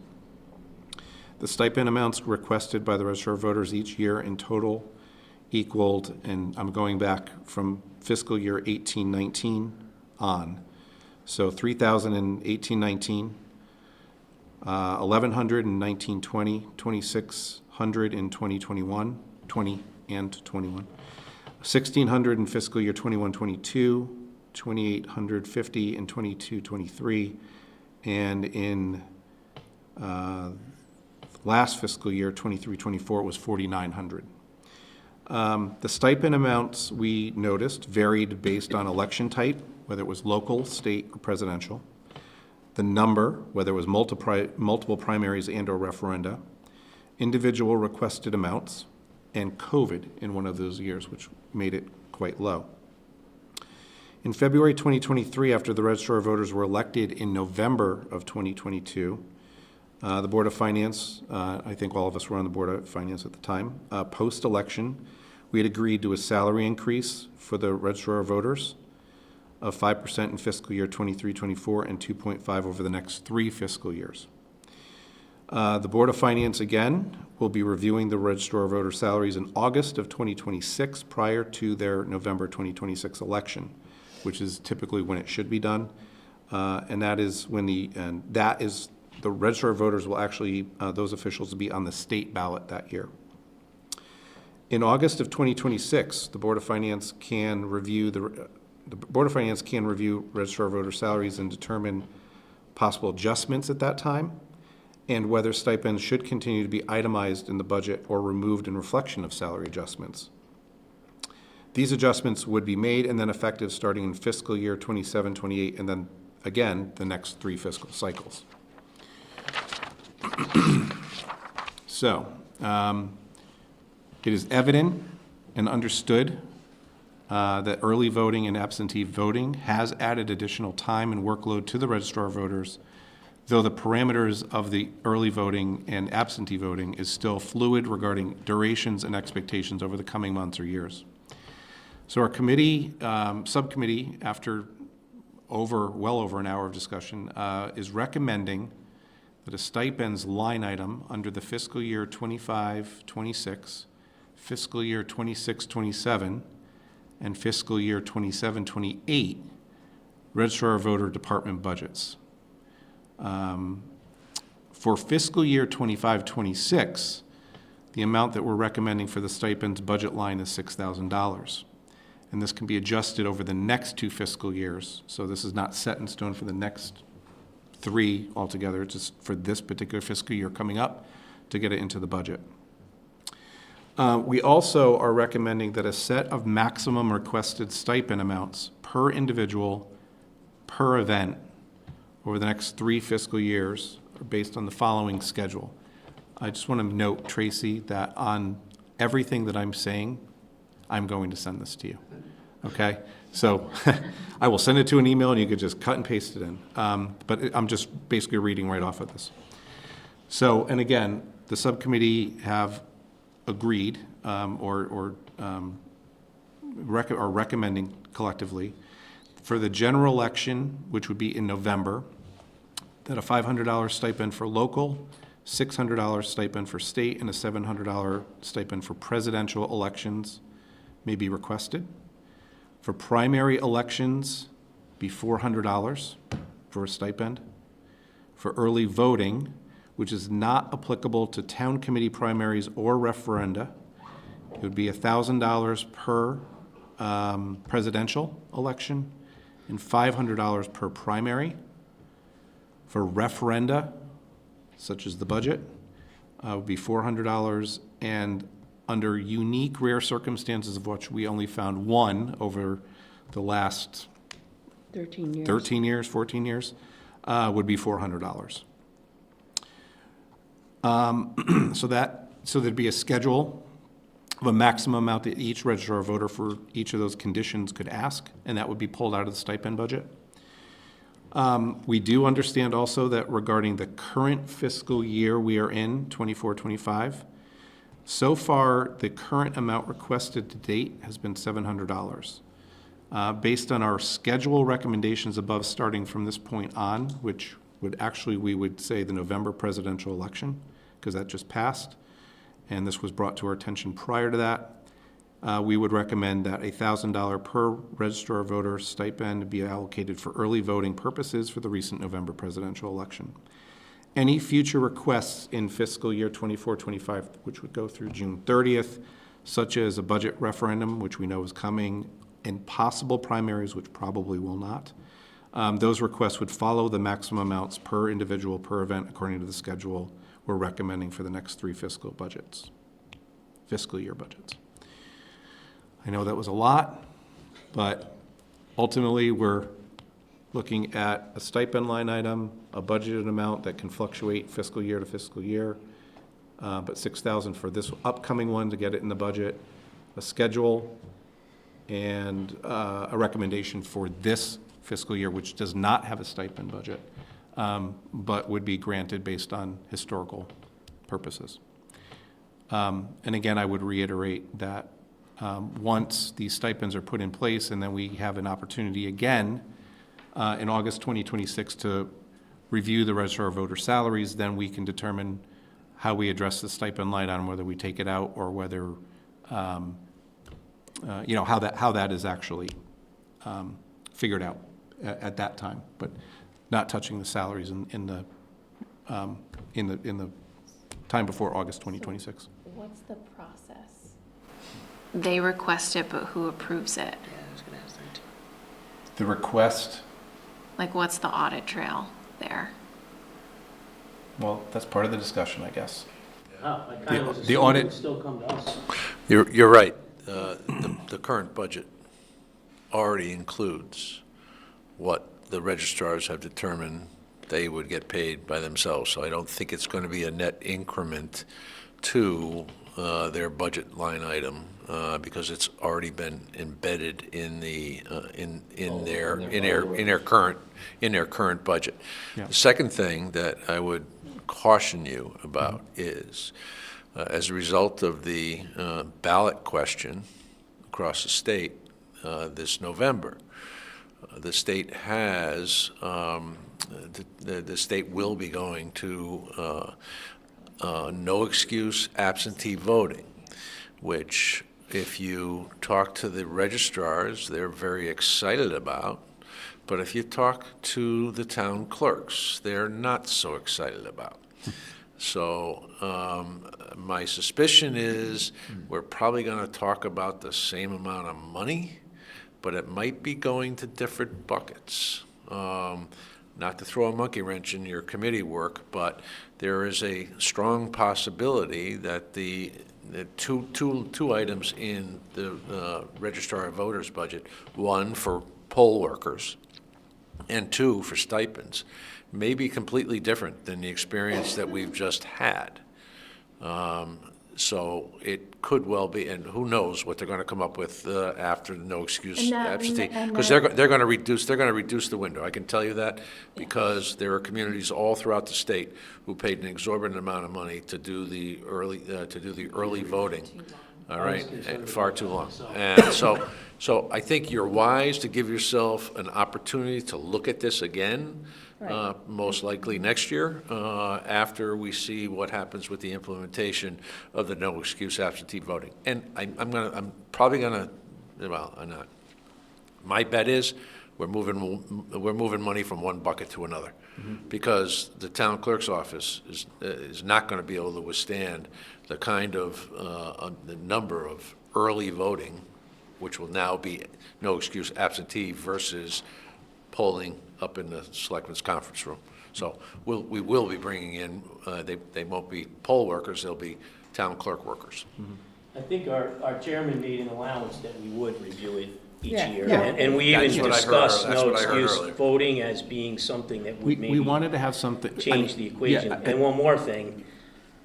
The stipend amounts requested by the registrar of voters each year in total equaled, and I'm going back from fiscal year 18-19 on. So $3,000 in 18-19, $1,100 in 19-20, $2,600 in 2021, 20 and 21, $1,600 in fiscal year 21-22, $2,850 in 22-23, and in Last fiscal year, 23-24, was $4,900. The stipend amounts we noticed varied based on election type, whether it was local, state, or presidential, the number, whether it was multiple primaries and or referenda, individual requested amounts, and COVID in one of those years, which made it quite low. In February 2023, after the Registrar of Voters were elected in November of 2022, the Board of Finance, I think all of us were on the Board of Finance at the time, post-election, we had agreed to a salary increase for the Registrar of Voters of 5% in fiscal year 23-24 and 2.5 over the next 3 fiscal years. The Board of Finance, again, will be reviewing the Registrar of Voter salaries in August of 2026 prior to their November 2026 election, which is typically when it should be done. And that is when the Registrar of Voters will actually, those officials will be on the state ballot that year. In August of 2026, the Board of Finance can review Registrar of Voter salaries and determine possible adjustments at that time, and whether stipends should continue to be itemized in the budget or removed in reflection of salary adjustments. These adjustments would be made and then effective starting in fiscal year 27-28, and then again the next 3 fiscal cycles. So, it is evident and understood that early voting and absentee voting has added additional time and workload to the Registrar of Voters, though the parameters of the early voting and absentee voting is still fluid regarding durations and expectations over the coming months or years. So our committee, subcommittee, after well over an hour of discussion, is recommending that a stipends line item under the fiscal year 25-26, fiscal year 26-27, and fiscal year 27-28 Registrar of Voter Department budgets. For fiscal year 25-26, the amount that we're recommending for the stipends budget line is $6,000. And this can be adjusted over the next 2 fiscal years. So this is not set in stone for the next 3 altogether. It's just for this particular fiscal year coming up to get it into the budget. We also are recommending that a set of maximum requested stipend amounts per individual, per event, over the next 3 fiscal years are based on the following schedule. I just want to note, Tracy, that on everything that I'm saying, I'm going to send this to you, okay? So I will send it to an email and you could just cut and paste it in. But I'm just basically reading right off of this. So, and again, the subcommittee have agreed or recommending collectively for the general election, which would be in November, that a $500 stipend for local, $600 stipend for state, and a $700 stipend for presidential elections may be requested. For primary elections, be $400 for a stipend. For early voting, which is not applicable to town committee primaries or referenda, it would be $1,000 per presidential election and $500 per primary. For referenda, such as the budget, would be $400, and under unique rare circumstances, of which we only found one over the last 13 years. 14 years, would be $400. So there'd be a schedule of a maximum amount that each registrar or voter for each of those conditions could ask, and that would be pulled out of the stipend budget. We do understand also that regarding the current fiscal year we are in, 24-25, so far the current amount requested to date has been $700. Based on our schedule recommendations above starting from this point on, which would actually, we would say the November presidential election, because that just passed, and this was brought to our attention prior to that, we would recommend that a $1,000 per registrar voter stipend be allocated for early voting purposes for the recent November presidential election. Any future requests in fiscal year 24-25, which would go through June 30th, such as a budget referendum, which we know is coming, and possible primaries, which probably will not, those requests would follow the maximum amounts per individual per event according to the schedule we're recommending for the next 3 fiscal year budgets. I know that was a lot, but ultimately, we're looking at a stipend line item, a budgeted amount that can fluctuate fiscal year to fiscal year, but $6,000 for this upcoming one to get it in the budget, a schedule, and a recommendation for this fiscal year, which does not have a stipend budget, but would be granted based on historical purposes. And again, I would reiterate that once these stipends are put in place, and then we have an opportunity again in August 2026 to review the registrar of voter salaries, then we can determine how we address the stipend line item, whether we take it out or whether, how that is actually figured out at that time, but not touching the salaries in the time before August 2026. What's the process? They request it, but who approves it? The request, Like, what's the audit trail there? well, that's part of the discussion, I guess. Oh, I kind of was The assuming it audit- would still come to us. You're right. The current budget already includes what the registrars have determined they would get paid by themselves. So I don't think it's going to be a net increment to their budget line item because it's already been embedded in the in their current budget. Yeah. The second thing that I would caution you about is, as a result of the ballot question across the state this November, the state has, the state will be going to no excuse absentee voting, which if you talk to the registrars, they're very excited about. But if you talk to the town clerks, they're not so excited about. So my suspicion is we're probably going to talk about the same amount of money, but it might be going to different buckets. Not to throw a monkey wrench in your committee work, but there is a strong possibility that the two items in the Registrar of Voters budget, one for poll workers and two for stipends, may be completely different than the experience that we've just had. So it could well be, and who knows what they're going to come up with after the no excuse absentee, because they're going to reduce the window. I can tell you that because there are communities all throughout the state who paid an exorbitant amount of money to do the early voting. All right, far too long. And so I think you're wise to give yourself an opportunity to look at this again. Most likely next year, after we see what happens with the implementation of the no excuse absentee voting. And I'm probably gonna, well, I'm not. My bet is we're moving money from one bucket to another, because the town clerk's office is not going to be able to withstand the kind of the number of early voting, which will now be no excuse absentee versus polling up in the selectmen's conference room. So we will be bringing in, they won't be poll workers, they'll be town clerk workers. I think our chairman made an allowance that we would review it each Yeah. year. Yeah. And we even That's what I heard discussed earlier. That's no what I heard excuse earlier. voting as being something that We would maybe wanted to have something. change the equation. Yeah, And one more thing,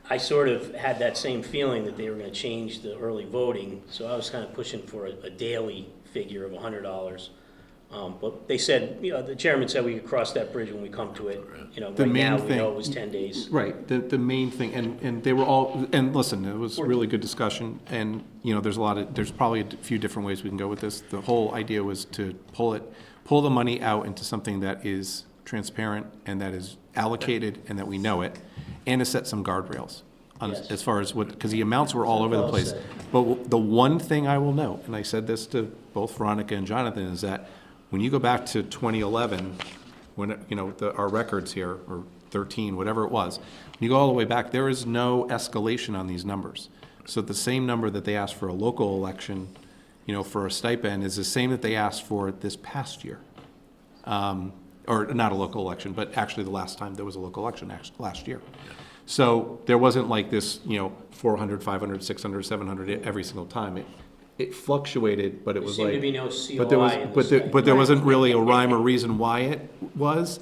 I sort of had that same feeling that they were gonna change the early voting, so I was kind of pushing for a daily figure of $100. But they said, the chairman said we could cross that bridge when we come to it. The Right main now, we thing- know it was 10 days. Right, the main thing, and they were all, and listen, it was really good discussion, and, there's probably a few different ways we can go with this. The whole idea was to pull the money out into something that is transparent and that is allocated and that we know it, and to set some guardrails Yes. as far as because the amounts were all over the Well place. said. But the one thing I will note, and I said this to both Veronica and Jonathan, is that when you go back to 2011, when, our records here, or 13, whatever it was, when you go all the way back, there is no escalation on these numbers. So the same number that they asked for a local election, for a stipend, is the same that they asked for this past year. Or not a local election, but actually the last time there was a local election, last year. So there wasn't like this, 400, 500, 600, 700 every single time. It fluctuated, but it There was seemed like. to be no But there was, COI in the but stipend. there wasn't really a rhyme or reason why it was,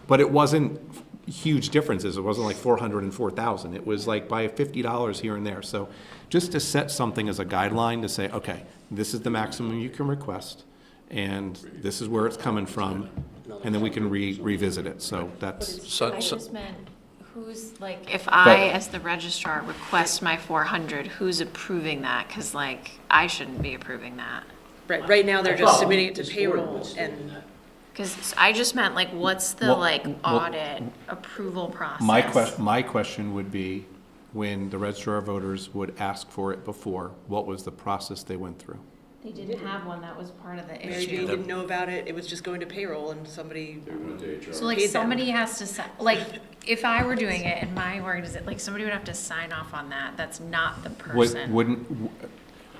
but it wasn't huge differences. It wasn't like 400 and 4,000. It was like by $50 here and there. So just to set something as a guideline to say, okay, this is the maximum you can request, and this is where it's coming from, and then we can revisit it. So that's, So- I so- just meant, who's, like, if I, as the registrar, request my 400, who's approving that? Because, like, I shouldn't be approving that. Right now, they're I just thought submitting it to this board payroll would still do and that. Because I just meant, like, what's the, Well- like, well- audit approval process? my question would be, when the registrar of voters would ask for it before, what was the process they went through? They didn't have one, that was part of the Mary Jane issue. didn't know about it. It was just going to payroll and somebody, So, like, paid them. somebody has to, like, if I were doing it in my organization, like, somebody would have to sign off on that. That's not the person. Wouldn't,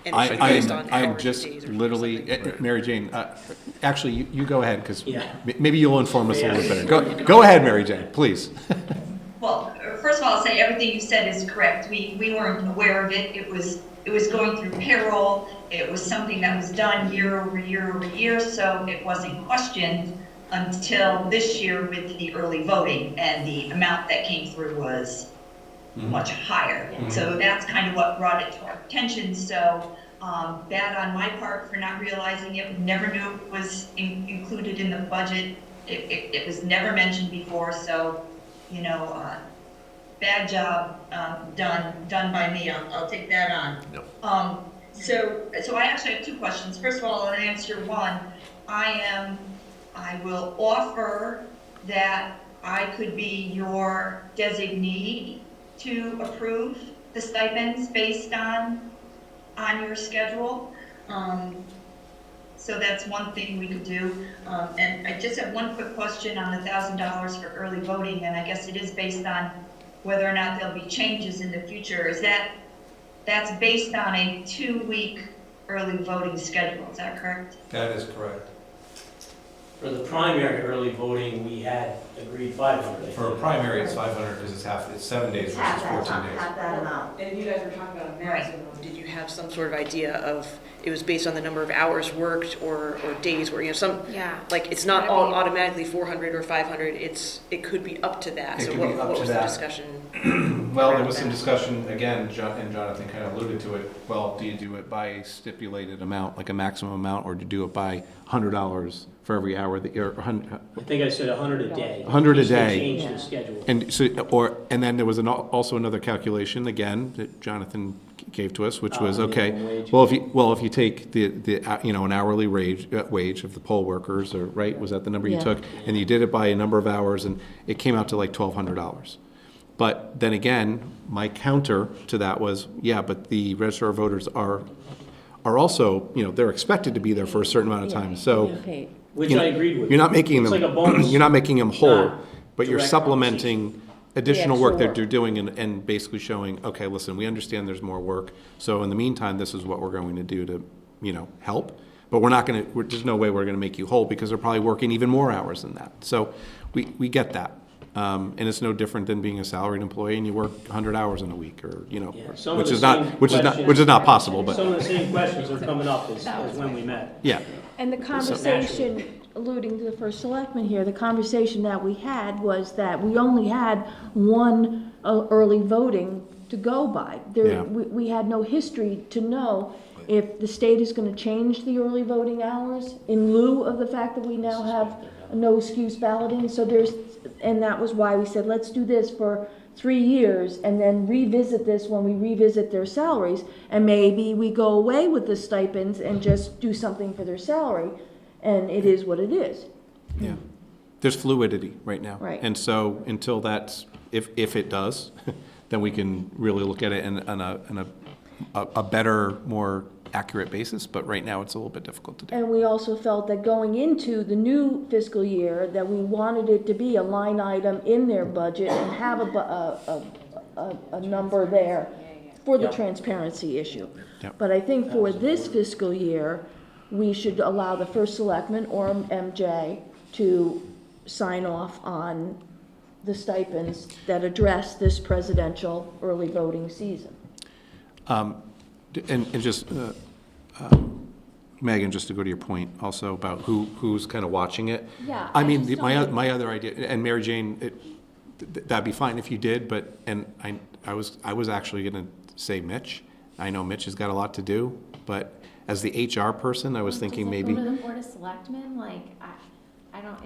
and it's based on I'm hours, just days, or literally, something. Mary Jane, actually, you go ahead, because Yeah. maybe you'll inform us a little bit better. Go ahead, Mary Jane, please. Well, first of all, I'll say everything you said is correct. We weren't aware of it. It was going through payroll. It was something that was done year over year over year, so it wasn't questioned until this year with the early voting, and the amount that came through was much higher. So that's kind of what brought it to our attention. So bad on my part for not realizing it. Never knew it was included in the budget. It was never mentioned before, so bad job done by me. I'll take that on. No. So I actually have two questions. First of all, I'll answer one. I will offer that I could be your designee to approve the stipends based on your schedule. So that's one thing we could do. And I just have one quick question on the $1,000 for early voting, and I guess it is based on whether or not there'll be changes in the future. That's based on a 2-week early voting schedule, is that correct? That is correct. For the primary early voting, we had agreed 500. For a primary, it's 500 because it's 7 days versus 14 days. that amount. And you guys were talking about a Right. maximum. Did you have some sort of idea of, it was based on the number of hours worked or days where, Yeah. like, it's not Gotta all be- automatically 400 or 500, it could be up to that. It So could what be up what to was the that. discussion? Well, there around was some that? discussion, again, and Jonathan kind of alluded to it. Well, do you do it by a stipulated amount, like a maximum amount, or do you do it by $100 for every hour that you're, I think I said 100 a day. 100 a In case they day. Changed the schedule. and then there was also another calculation, again, that Jonathan gave to us, which was, Hourly okay, wage. well, if you take an hourly wage of the poll workers, or, right, was that the number you Yeah. took? And you did it by a number of hours, and it came out to like $1,200. But then again, my counter to that was, yeah, but the registrar of voters are also, they're expected to be there for a certain amount of time, so. Paid. Which you know, I agreed with. You're not making It's them, like a bonus, you're not making them whole, not but you're direct supplementing additional The work extra that you're doing and basically showing, okay, listen, we understand there's more work, so in the meantime, this is what we're going to do to, help. But there's no way we're gonna make you whole, because they're probably working even more hours than that. So we get that. And it's no different than being a salaried employee and you work 100 hours in a week, or, Yeah, some of which the is not, same which is not questions- possible, but, Some of the same questions are coming up as when we met. yeah. And the conversation, alluding to the first selectman here, the conversation that we had was that we only had one early voting to go by. Yeah. We had no history to know if the state is gonna change the early voting hours in lieu of the fact that we now have a no excuse balloting. So and that was why we said, let's do this for 3 years and then revisit this when we revisit their salaries. And maybe we go away with the stipends and just do something for their salary, and it is what it is. Yeah. There's fluidity right now. Right. And so until that's, if it does, then we can really look at it in a better, more accurate basis. But right now, it's a little bit difficult to do. And we also felt that going into the new fiscal year, that we wanted it to be a line item in their budget and have a number there for the Yep. transparency issue. Yep. But I think for this fiscal year, we should allow the first selectman or MJ to sign off on the stipends that address this presidential early voting season. And just, Megan, just to go to your point also about who's kind of watching it. Yeah, I I mean, just my don't- my other idea, and Mary Jane, that'd be fine if you did, but, and I was actually gonna say Mitch. I know Mitch has got a lot to do, but as the HR person, I was thinking maybe. Does it go to the Board of Selectmen? Like, I don't,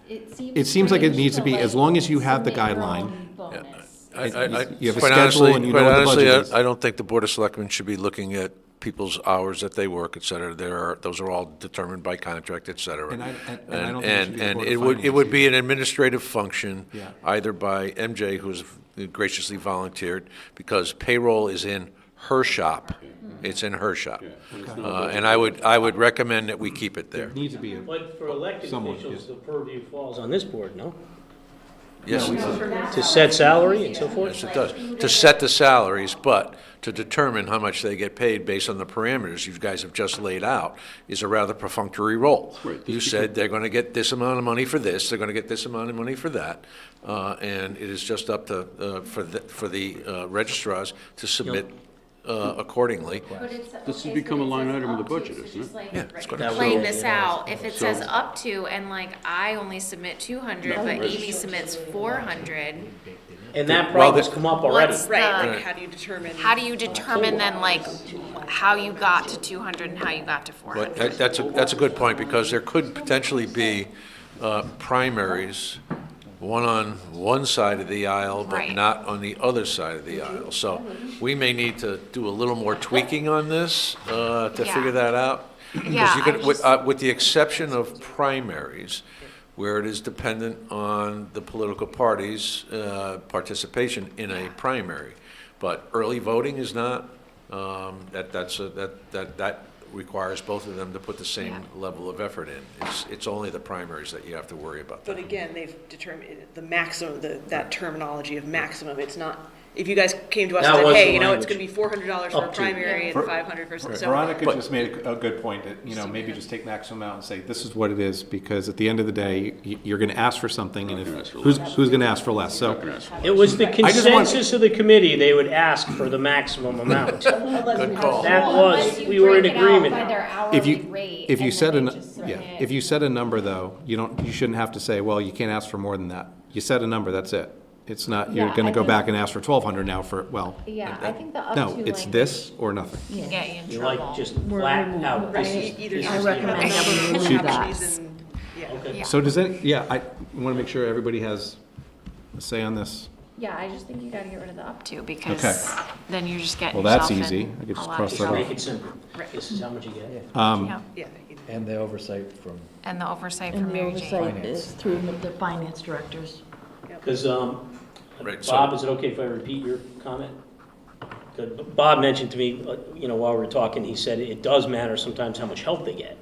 It seems like it strange needs to be, like, as long as you have the submit your guideline. own bonus. You have a quite schedule honestly- and you quite know what the honestly, budget is. I don't think the Board of Selectmen should be looking at people's hours that they work, et cetera. Those are all determined by contract, et cetera. And I don't think it should be the And Board of it would Finance be an administrative function, Yeah. either by MJ, who's graciously volunteered, because payroll is in her shop. It's in her shop. And I would recommend that we keep it there. Needs to be a. But for elected Someone, officials, yes. the purview falls on this board, no? Yes, To set salary and so forth? yes, it does. To set the salaries, but to determine how much they get paid based on the parameters you guys have just laid out is a rather perfunctory role. Right. You said they're going to get this amount of money for this, they're going to get this amount of money for that, and it is just up to, for the registrars to submit accordingly. But it's, This has okay, become but a it line says item of the up to, budget, so isn't just it? like Yeah, it's gonna- Playing Absolutely. this out, if it So- says up to, and like, I only submit 200, but Amy submits 400, And that Well, problem's come up already. what's Right, the, like how do you determine? how do you determine then, like, how you got to 200 and how you got to 400? But that's a good point, because there could potentially be primaries, one on one side of the aisle, but Right. not on the other side of the aisle. So we may need to do a little more tweaking on this to Yeah. figure that out. 'Cause Yeah, you could- I with just- with the exception of primaries, where it is dependent on the political parties' participation in a primary. But early voting is not. That requires both of them to put the same level of effort in. It's only the primaries that you have to worry about. But again, they've determined the maximum, that terminology of maximum, it's not, if you guys came to us That and was said, the hey, you know, it's language. gonna be $400 for a Up to. primary For- and 500 for, so. Veronica But- just made a good point, that, you know, maybe just take maximum out and say, this is what it is, because at the end of the day, you're gonna ask for something, and Not gonna ask for who's gonna ask for less? So, Not gonna ask for It was the just want- consensus of the committee, they would ask for the maximum amount. Good call. That Unless was, you we were in break it out agreement. by their if hourly you, rate, if you and set then a, they just yeah, submit. if you set a number, though, you shouldn't have to say, well, you can't ask for more than that. You set a number, that's it. It's not, you're Yeah, gonna I go think- back and ask for 1,200 now for, well, Yeah, I think the up no, to it's language this or nothing. can get you in You trouble. like just We're flat removing- out, this right. is, Either this I is the recommend amount. that we remove that. Opportunities and, yeah. Okay. Yeah. So does it, yeah, I wanna make sure everybody has a say on this. Yeah, I just think you gotta get rid of the up to, Okay. because then you're just getting Well, that's yourself in easy. I could a just lot cross of that Just off. make trouble. it simple. This is how much you get. Yeah, Yeah. And the oversight from and the oversight And from the Mary oversight Jane. is through the finance directors. Because, Right, so- Bob, is it okay if I repeat your comment? Good. Bob mentioned to me, while we were talking, he said it does matter sometimes how much help they get.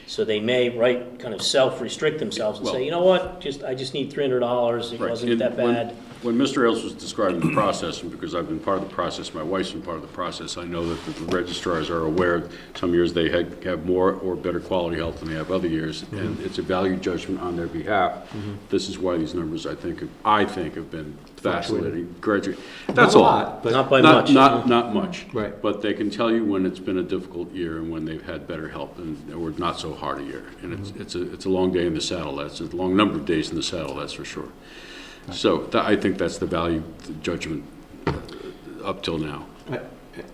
So they may, right, kind of self-restrict themselves and Well- say, you know what, I just need $300, it Right. wasn't And that bad. When Mr. Ailes was describing the process, and because I've been part of the process, my wife's been part of the process, I know that the registrars are aware, some years they have more or better quality health than they have other years, and it's a value judgment on their behalf. This is why these numbers, I think have been fascinating. Graduate, that's a all. lot, but- Not by much. Not much. Right. But they can tell you when it's been a difficult year and when they've had better help or not so hard a year. And it's a long day in the saddle, that's a long number of days in the saddle, that's for sure. So I think that's the value judgment up till now.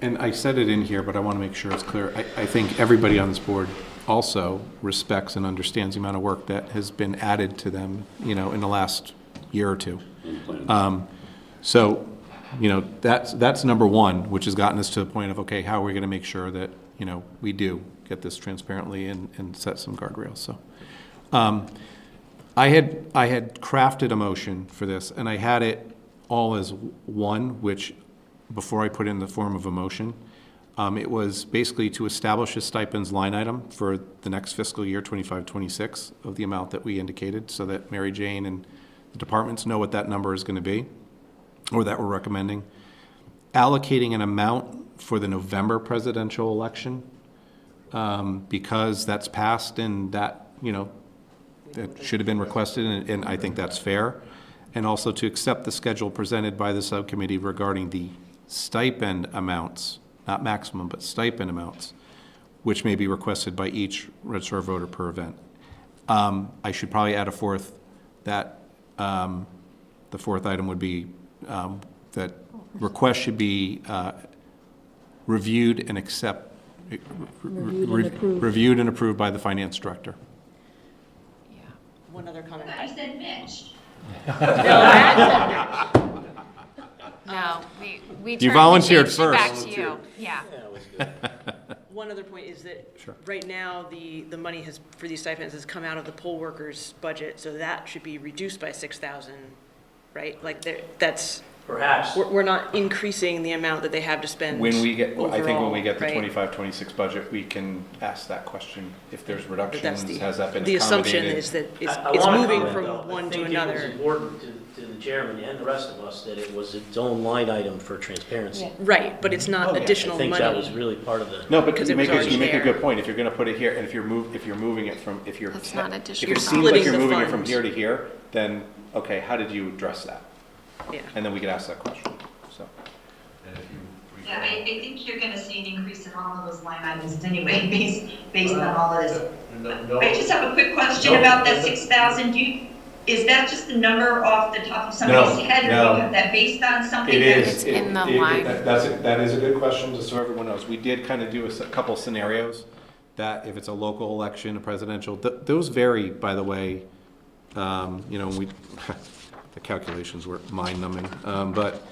And I said it in here, but I want to make sure it's clear. I think everybody on this board also respects and understands the amount of work that has been added to them, in the last year or two. So, that's number one, which has gotten us to the point of, okay, how are we going to make sure that, we do get this transparently and set some guardrails, so. I had crafted a motion for this, and I had it all as one, which, before I put it in the form of a motion, it was basically to establish a stipends line item for the next fiscal year, 25-26, of the amount that we indicated, so that Mary Jane and the departments know what that number is going to be, or that we're recommending. Allocating an amount for the November presidential election, because that's passed and that, that should have been requested, and I think that's fair. and also to accept the schedule presented by the subcommittee regarding the stipend amounts, not maximum, but stipend amounts, which may be requested by each registered voter per event. I should probably add a fourth, that the fourth item would be that requests should be reviewed and reviewed and approved by the finance director. One other comment. I said Mitch. No, we You volunteered changed it back first. to you. Yeah. One other point is that Sure. right now, the money has, for these stipends has come out of the poll workers' budget, so that should be reduced by 6,000, right? Like, that's, Perhaps. we're not increasing the amount that they have to spend When we get, I think when overall, we get the right? 25-26 budget, we can ask that question. If there's But that's reductions, has that been accommodated? the assumption is that I it's wanna moving comment, from though. one to I think it another. was important to the chairman and the rest of us that it was its own line item for transparency. Right, but it's not Oh, yeah. additional I money. think that was really part of the. No, but Because you it make was a, you already make a there. good point. If you're gonna put it here, and if you're moving it from, if you're. That's not If additional. it You're seems like splitting you're the moving it from funds. here to here, then, okay, how did you address that? Yeah. And then we could ask that question, so. Yeah, I think you're gonna see an increase in all of those line items anyway, based on all of this. I just have a quick question about that 6,000. Is that just a number off the top of somebody's head, or do you have that based on something? It is. It's in the line. That is a good question, just so everyone knows. We did kind of do a couple scenarios, that if it's a local election, a presidential, those vary, by the way. You know, the calculations were mind-numbing, but,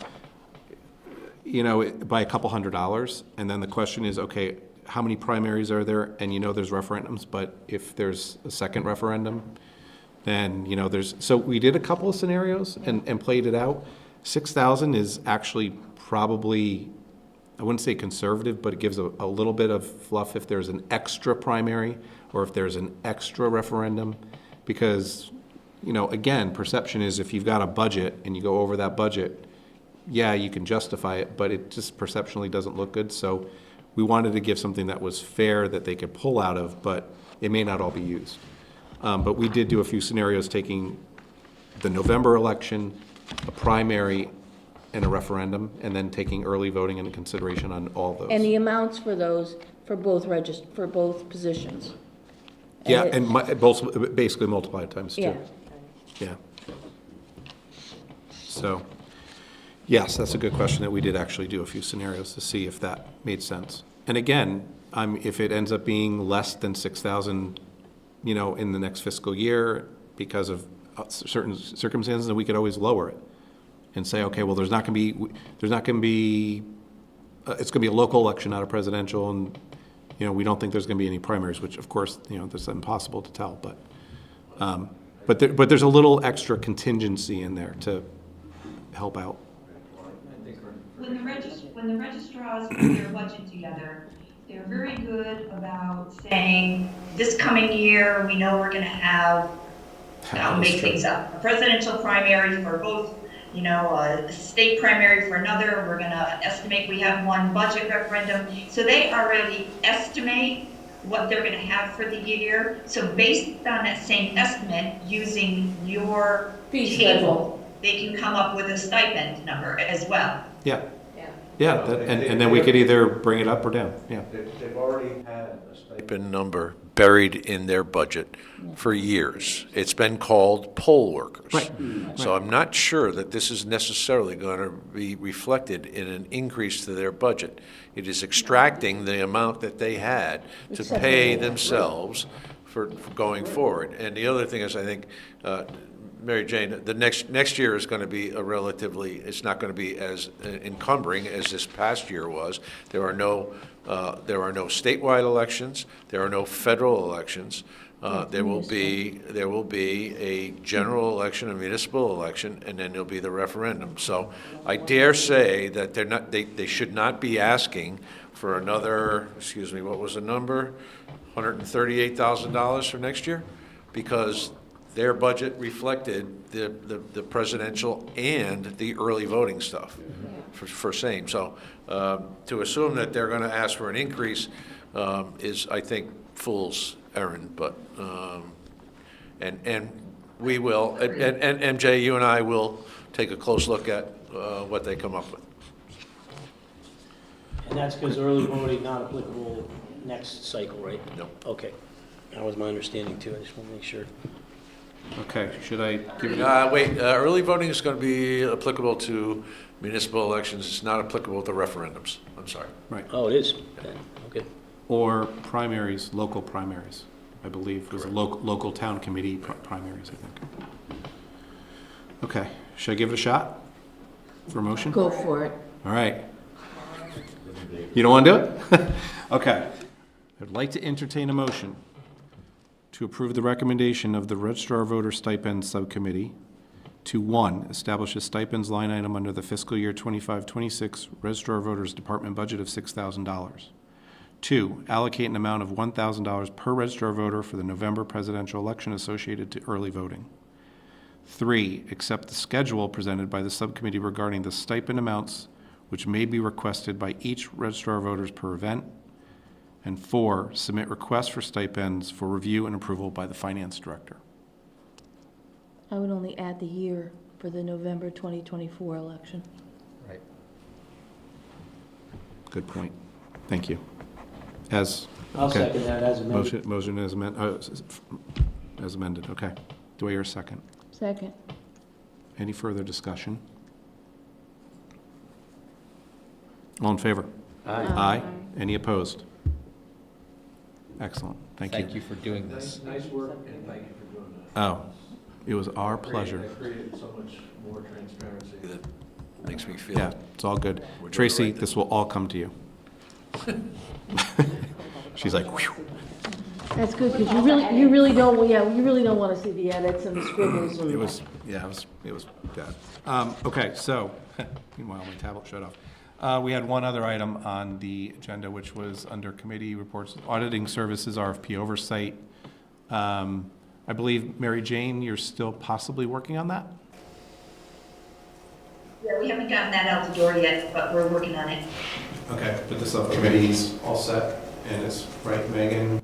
you know, by a couple $100s, and then the question is, okay, how many primaries are there? And you know there's referendums, but if there's a second referendum, then, you know, so we did a couple of scenarios and played it out. 6,000 is actually probably, I wouldn't say conservative, but it gives a little bit of fluff if there's an extra primary or if there's an extra referendum. Because, you know, again, perception is if you've got a budget and you go over that budget, yeah, you can justify it, but it just perceptually doesn't look good. So we wanted to give something that was fair that they could pull out of, but it may not all be used. But we did do a few scenarios taking the November election, a primary, and a referendum, and then taking early voting into consideration on all those. And the amounts for those, for both positions. Yeah, and both, basically multiplied times two. Yeah. Yeah. So, yes, that's a good question, that we did actually do a few scenarios to see if that made sense. And again, if it ends up being less than 6,000, you know, in the next fiscal year because of certain circumstances, then we could always lower it and say, okay, well, it's going to be a local election, not a presidential, and, you know, we don't think there's going to be any primaries, which of course, you know, that's impossible to tell, but there's a little extra contingency in there to help out. When the registrars put their budget together, they're very good about saying, this coming year, we know we're gonna have, I'll make things up, a presidential primary for both, you know, a state primary for another, we're gonna estimate we have one budget referendum. So they already estimate what they're gonna have for the year. So based on that same estimate, using your Fee table, they can come up with a stipend number as well. Yeah. Yeah, and then we could either bring it up or down, yeah. They've already had a stipend number buried in their budget for years. It's been called poll workers. Right. So I'm not sure that this is necessarily going to be reflected in an increase to their budget. It is extracting the amount that they had to pay themselves for going forward. And the other thing is, I think, Mary Jane, the next year is going to be it's not going to be as encumbering as this past year was. There are no statewide elections. There are no federal elections. There will be a general election, a municipal election, and then there'll be the referendum. So I dare say that they should not be asking for another, excuse me, what was the number? $138,000 for next year? Because their budget reflected the presidential and the early voting stuff for same. So to assume that they're going to ask for an increase is, I think, fool's errand. But and We will, and MJ, you and I will take a close look at what they come up with. And that's because early voting not applicable next cycle, right? No. Okay. That was my understanding too. I just want to make sure. Okay, should I give it? Wait, early voting is going to be applicable to municipal elections. It's not applicable to referendums. I'm sorry. Right. Oh, it is? Then, okay. Or primaries, local primaries, I believe, was a local town committee primaries, I think. Okay, should I give it a shot for a motion? Go for it. All right. You don't want to do it? Okay. I'd like to entertain a motion to approve the recommendation of the Registrar Voter Stipend Subcommittee to, 1, establish a stipends line item under the fiscal year 25-26 Registrar Voters Department budget of $6,000. 2, allocate an amount of $1,000 per registrar voter for the November presidential election associated to early voting. 3, accept the schedule presented by the subcommittee regarding the stipend amounts which may be requested by each registrar of voters per event. And 4, submit requests for stipends for review and approval by the finance director. I would only add the year for the November 2024 election. Right. Good point. Thank you. As, I'll okay. second that as amended. Motion as amended, okay. Do I hear a second? Second. Any further discussion? All in favor? Aye. Aye. Any opposed? Excellent. Thank you. Thank you for doing this. Nice work, and thank you for doing that. Oh, it was our pleasure. It created so much more transparency that makes me feel. Yeah, it's all good. We're doing Tracy, the right thing. this will all come to you. She's like, whew. That's good, because you really don't, yeah, you really don't want to see the edits and the scribbles and. It was bad. Okay, so, meanwhile, my tablet shut off. We had one other item on the agenda, which was under committee reports, auditing services, RFP oversight. I believe, Mary Jane, you're still possibly working on that? Yeah, we haven't gotten that out the door yet, but we're working on it. Okay, but the subcommittee's all set, and it's, right, Megan?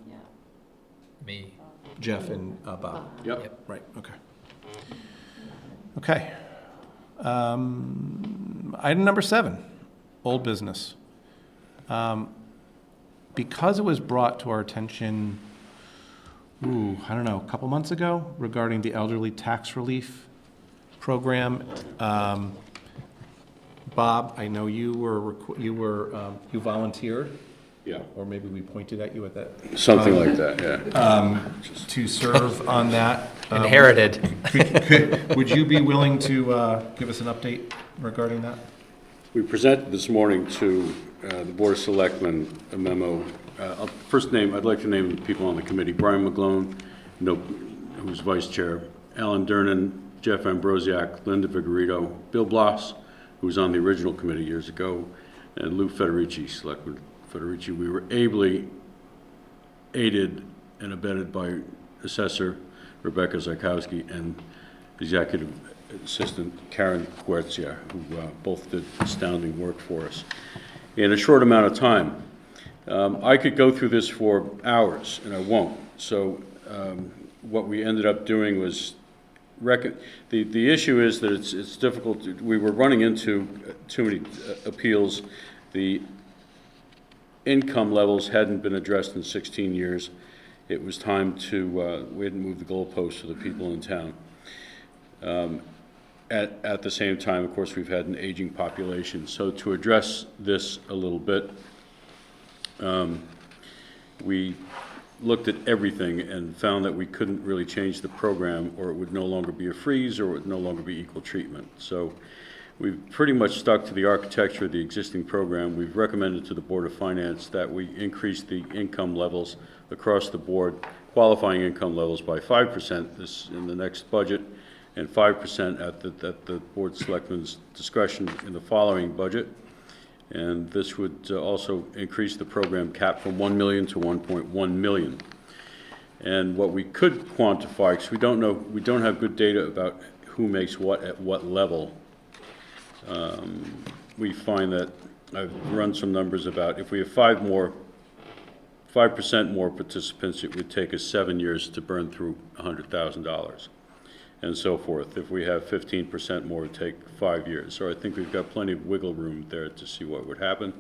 Me. Jeff and Bob? Yep. Right, okay. Okay. Item number 7, old business. Because it was brought to our attention, I don't know, a couple months ago regarding the elderly tax relief program. Bob, I know you volunteered, Yeah, or maybe we pointed at you at that. something like that, yeah. To serve on that. Inherited. Would you be willing to give us an update regarding that? We presented this morning to the Board of Selectmen a memo. I'd like to name the people on the committee. Brian McGlone, who's vice chair, Alan Dernan, Jeff Ambrosiak, Linda Vigorito, Bill Bloss, who was on the original committee years ago, and Lou Federici, Selectman Federici. We were ably aided and abetted by Assessor Rebecca Zarkowski and Executive Assistant Karen Guerzia, who both did astounding work for us in a short amount of time. I could go through this for hours, and I won't. So what we ended up doing was the issue is that it's difficult. We were running into too many appeals. The income levels hadn't been addressed in 16 years. It was time to, we hadn't moved the goalposts for the people in town. At the same time, of course, we've had an aging population. So to address this a little bit, we looked at everything and found that we couldn't really change the program, or it would no longer be a freeze, or it would no longer be equal treatment. So we've pretty much stuck to the architecture of the existing program. We've recommended to the Board of Finance that we increase the income levels across the board, qualifying income levels by 5% in the next budget, and 5% at the Board of Selectmen's discretion in the following budget. And this would also increase the program cap from 1 million to 1.1 million. And what we could quantify, because we don't have good data about who makes what at what level. We find that I've run some numbers about if we have 5% more participants, it would take us 7 years to burn through $100,000. and so forth. If we have 15% more, it would take 5 years. So I think we've got plenty of wiggle room there to see what would happen.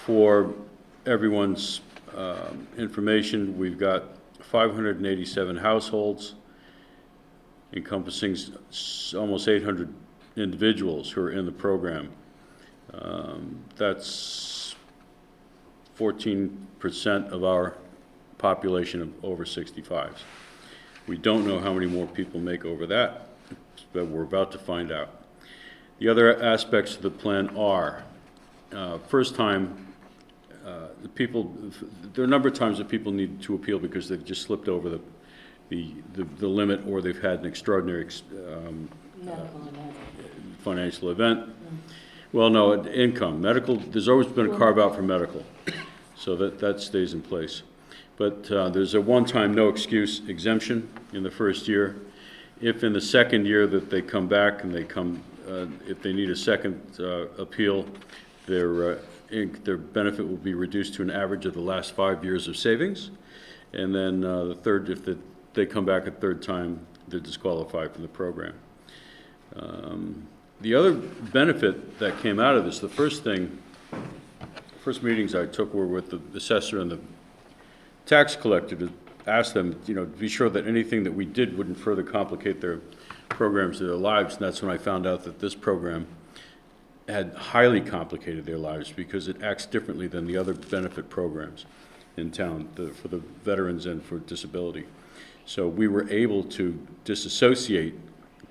For everyone's information, we've got 587 households encompassing almost 800 individuals who are in the program. That's 14% of our population of over 65s. We don't know how many more people make over that, but we're about to find out. The other aspects of the plan are, first time, the people, there are a number of times that people need to appeal because they've just slipped over the limit, or they've had an extraordinary financial event. Well, no, income, medical, there's always been a carve out for medical, so that stays in place. But there's a one-time no excuse exemption in the first year. If in the second year that they come back and they come, if they need a second appeal, their benefit will be reduced to an average of the last 5 years of savings. And then the third, if they come back a third time, they're disqualified from the program. The other benefit that came out of this, the first meetings I took were with the assessor and the tax collector to ask them, to be sure that anything that we did wouldn't further complicate their programs or their lives. And that's when I found out that this program had highly complicated their lives because it acts differently than the other benefit programs in town for the veterans and for disability. So we were able to disassociate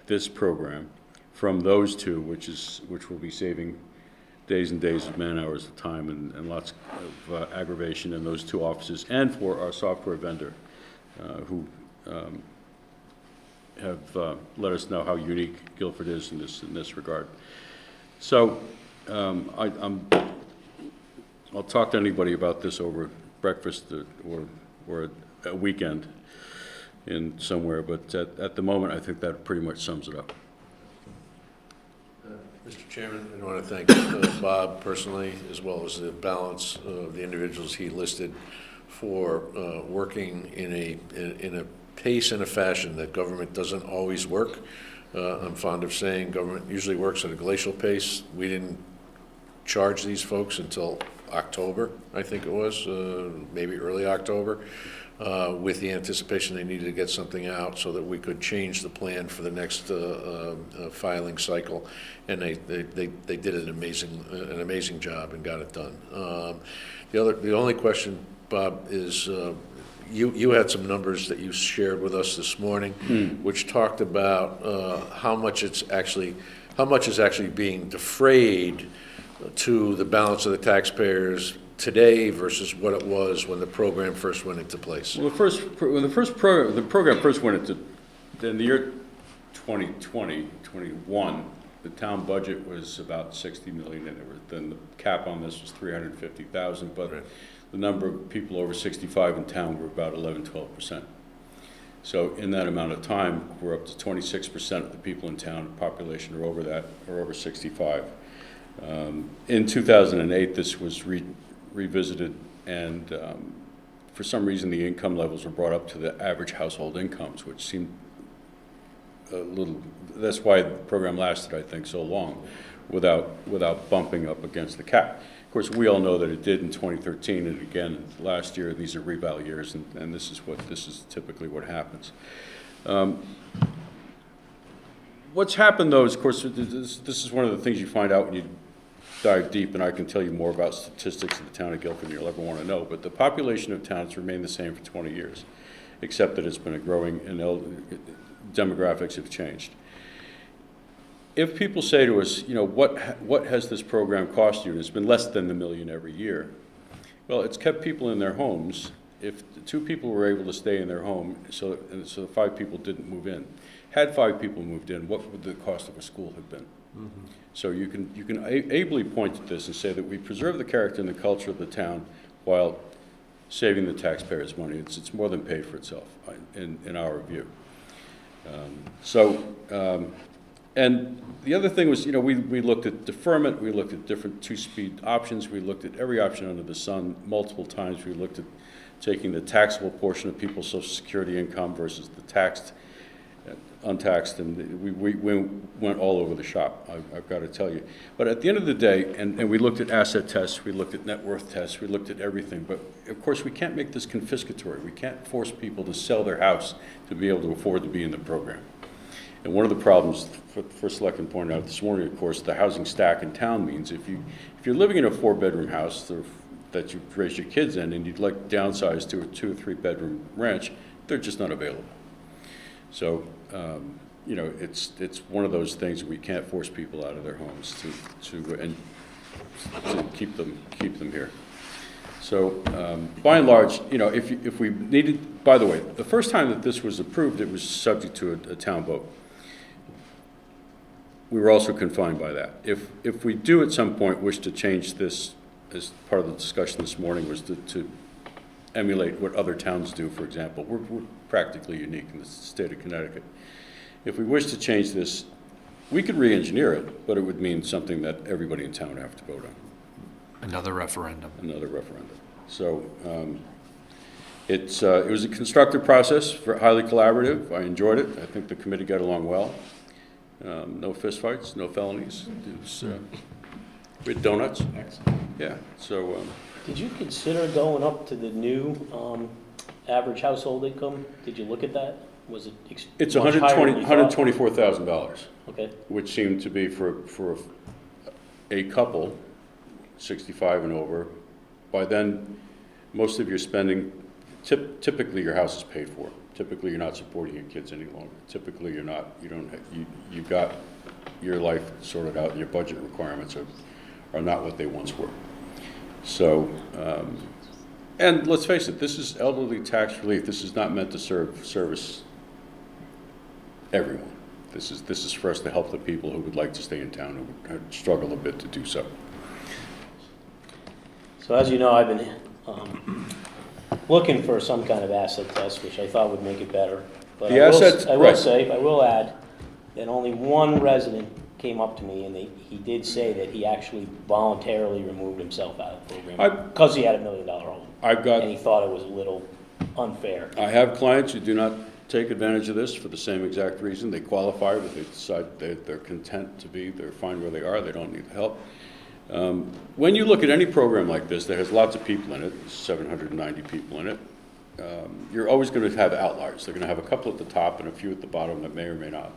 this program from those two, which will be saving days and days of man hours of time and lots of aggravation in those two offices, and for our software vendor who have let us know how unique Guilford is in this regard. So I'll talk to anybody about this over breakfast or a weekend in somewhere, but at the moment I think that pretty much sums it up. Mr. Chairman, I want to thank Bob personally, as well as the balance of the individuals he listed, for working in a pace and a fashion that government doesn't always work. I'm fond of saying government usually works at a glacial pace. We didn't charge these folks until October, I think it was, maybe early October, with the anticipation they needed to get something out so that we could change the plan for the next filing cycle, and they did an amazing job and got it done. The only question, Bob, is you had some numbers that you shared with us this morning, which talked about how much is actually being defrayed to the balance of the taxpayers today versus what it was when the program first went into place. Well, when the program first went into, in the year 2020, 21, the town budget was about 60 million, and then the cap on this was 350,000, but right. The number of people over 65 in town were about 11-12%. So in that amount of time, we're up to 26% of the people in town, population are over that, or over 65. In 2008, this was revisited, and for some reason the income levels were brought up to the average household incomes, which seemed a little, that's why the program lasted, I think, so long without bumping up against the cap. Of course, we all know that it did in 2013, and again last year. These are reval years, and this is typically what happens. What's happened, though, is, of course, this is one of the things you find out when you dive deep, and I can tell you more about statistics in the town of Guilford than you'll ever want to know, but the population of town has remained the same for 20 years, except that it's been a growing, and demographics have changed. If people say to us, what has this program cost you? And it's been less than $1 million every year. Well, it's kept people in their homes. If 2 people were able to stay in their home, so 5 people didn't move in. Had 5 people moved in, what would the cost of a school have been? Mm-hmm. So you can ably point to this and say that we preserve the character and the culture of the town while saving the taxpayers' money. It's more than paid for itself, in our view. And the other thing was, we looked at deferment, we looked at different 2-speed options, we looked at every option under the sun multiple times. We looked at taking the taxable portion of people's Social Security income versus the taxed untaxed, and we went all over the shop, I've got to tell you. But at the end of the day, and we looked at asset tests, we looked at net worth tests, we looked at everything, but of course, we can't make this confiscatory. We can't force people to sell their house to be able to afford to be in the program. And one of the problems, First Selectman pointed out this morning, of course, the housing stack in town means if you're living in a 4-bedroom house that you've raised your kids in, and you'd like to downsize to a 2 or 3 bedroom ranch, they're just not available. So, you know, it's one of those things we can't force people out of their homes to keep them here. So, by and large, you know, if we needed, by the way, the first time that this was approved, it was subject to a town vote. We were also confined by that. If we do at some point wish to change this, as part of the discussion this morning was to emulate what other towns do, for example. We're practically unique in the state of Connecticut. If we wish to change this, we could re-engineer it, but it would mean something that everybody in town would have to vote on. Another referendum. Another referendum. So it was a constructive process, highly collaborative. I enjoyed it. I think the committee got along well. No fistfights, no felonies. It was, we had donuts. Excellent. Yeah. So. Did you consider going up to the new average household income? Did you look at that? Was it it's much higher than you thought? $124,000. Okay. Which seemed to be for a couple, 65 and over. By then, most of your spending, typically your house is paid for. Typically, you're not supporting your kids any longer. Typically, you've got your life sorted out, and your budget requirements are not what they once were. So, and let's face it, this is elderly tax relief. This is not meant to service everyone. This is for us to help the people who would like to stay in town, who would struggle a bit to do so. So as you know, I've been looking for some kind of asset test, which I thought would make it better. But I will add that only one resident came up to me, and he did say that he actually voluntarily removed himself out of the program because he had $1 million home. And he thought it was a little unfair. I have clients who do not take advantage of this for the same exact reason. They qualify, but they decide they're content to be, they're fine where they are, they don't need the help. When you look at any program like this that has lots of people in it, 790 people in it, you're always going to have outliers. They're going to have a couple at the top and a few at the bottom that may or may not,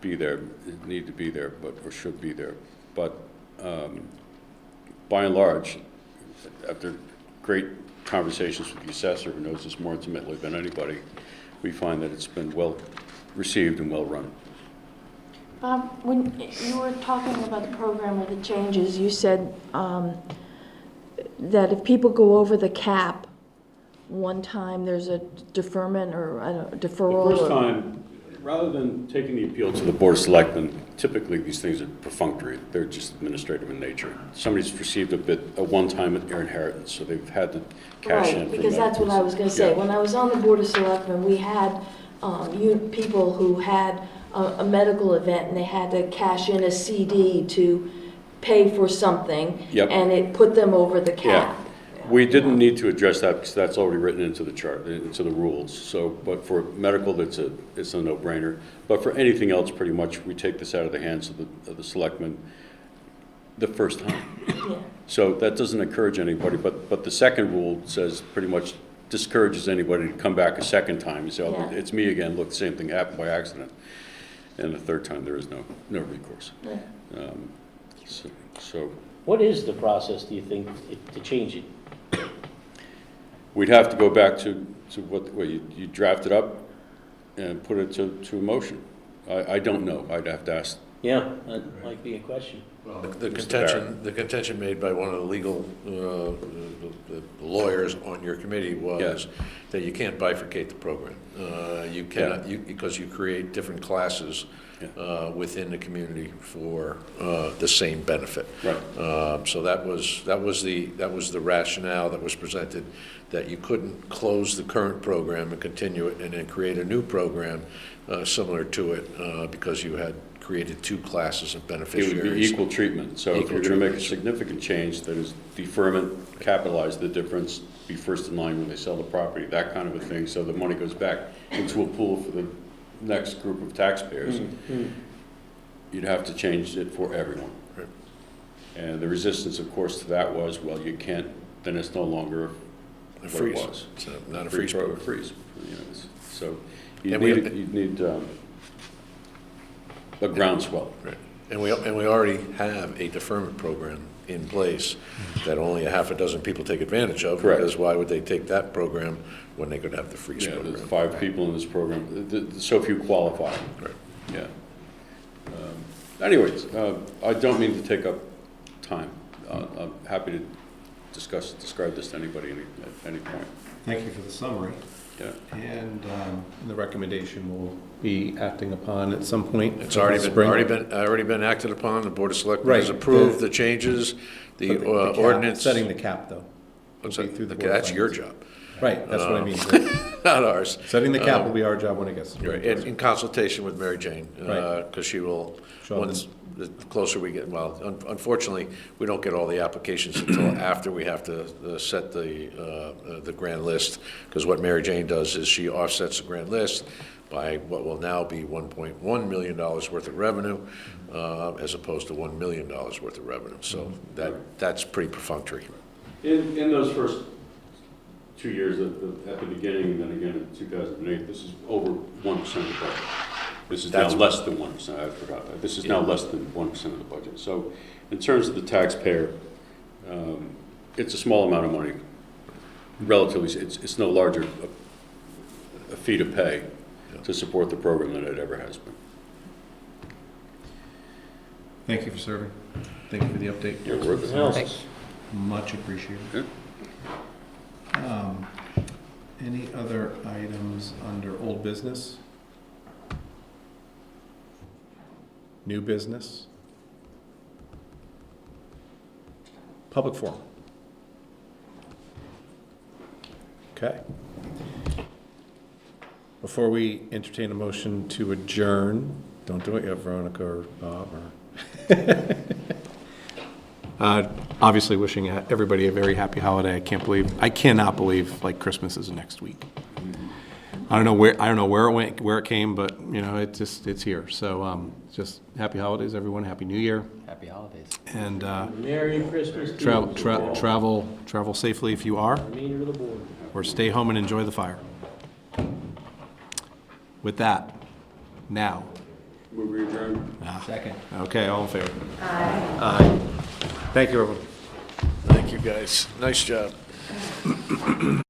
be there, need to be there, or should be there. But by and large, after great conversations with the assessor, who knows this more intimately than anybody, we find that it's been well received and well run. When you were talking about the program or the changes, you said that if people go over the cap one time, there's a deferment or deferral. The first time, rather than taking the appeal to the Board of Selectmen, typically these things are perfunctory. They're just administrative in nature. Somebody's received a one-time inheritance, so they've had to cash in. Right, because that's what I was going to say. Yeah. When I was on the Board of Selectmen, we had people who had a medical event and they had to cash in a CD to pay for something. Yep. And it put them over the cap. Yeah. We didn't need to address that because that's already written into the chart, into the rules. So, but for medical, it's a no-brainer. But for anything else, pretty much, we take this out of the hands of the selectmen the first time. Yeah. So that doesn't encourage anybody, but the second rule says pretty much discourages anybody to come back a second time and say, oh, Yeah. it's me again, look, the same thing happened by accident. And the third time, there is no recourse. Yeah. So What is the process, do you think, to change it? we'd have to go back to what you draft it up and put it to a motion. I don't know. I'd have to ask. Yeah, that might be a question. Well, the contention made by one of the legal the lawyers on your committee was that you can't bifurcate the program. You cannot, because you create different classes within the community for the same benefit. Right. So that was the rationale that was presented, that you couldn't close the current program and continue it and then create a new program similar to it because you had created two classes of beneficiaries. It would be equal treatment. So if you're going to make a significant change, that is deferment, capitalize the difference, be first in line when they sell the property, that kind of a thing, so the money goes back into a pool for next group of taxpayers, you'd have to change it for everyone. Right. And the resistance, of course, to that was, well, you can't, then it's no longer A what it freeze. was. It's not a freeze program. Freeze, you know, so you And we- need a groundswell. Right. And we already have a deferment program in place that only a half a dozen people take advantage of. Correct. Because why would they take that program when they could have the freeze Yeah, program? there's 5 people in this program, so few qualify. Right. Yeah. Anyways, I don't mean to take up time. I'm happy to describe this to anybody at any point. Thank you for the summary. Yeah. And the recommendation will be acting upon at some point. It's in the already spring. been acted upon. The Board of Selectmen has Right. approved the changes, the But the cap- ordinance. Setting the cap, though. What's will be that? through the Okay, Board of that's your Finance. job. Right, that's what I mean. Not ours. Setting the cap will be our job when it gets to the Right, Board of in consultation with Mary Jane, Right. because she will, Show them. once, the closer we get, well, unfortunately, we don't get all the applications until after we have to set the grand list, because what Mary Jane does is she offsets the grand list by what will now be $1.1 million worth of revenue, as opposed to $1 million worth of revenue. So that's pretty perfunctory. In those first 2 years, at the beginning and then again in 2008, this is over 1% of the budget. This is now less than 1%, I forgot that. This is now less than 1% of the budget. So in terms of the taxpayer, it's a small amount of money. Relatively, it's no larger a fee to pay to support the program than it ever has been. Thank you for serving. Thank you for the update. You're worth it. Else? Much appreciated. Yeah. Any other items under old business? New business? Public forum? Okay. Before we entertain a motion to adjourn, don't do it yet, Veronica or Bob or. Obviously wishing everybody a very happy holiday. I cannot believe like Christmas is next week. I don't know where it went, where it came, but you know, it's here. So, just happy holidays, everyone. Happy New Year. Happy holidays. And, Merry Christmas to you. travel safely if you are, Remainder of the board. or stay home and enjoy the fire. With that, now. Move we adjourn. Second. Okay, all in favor? Aye. Thank you, everyone. Thank you, guys. Nice job.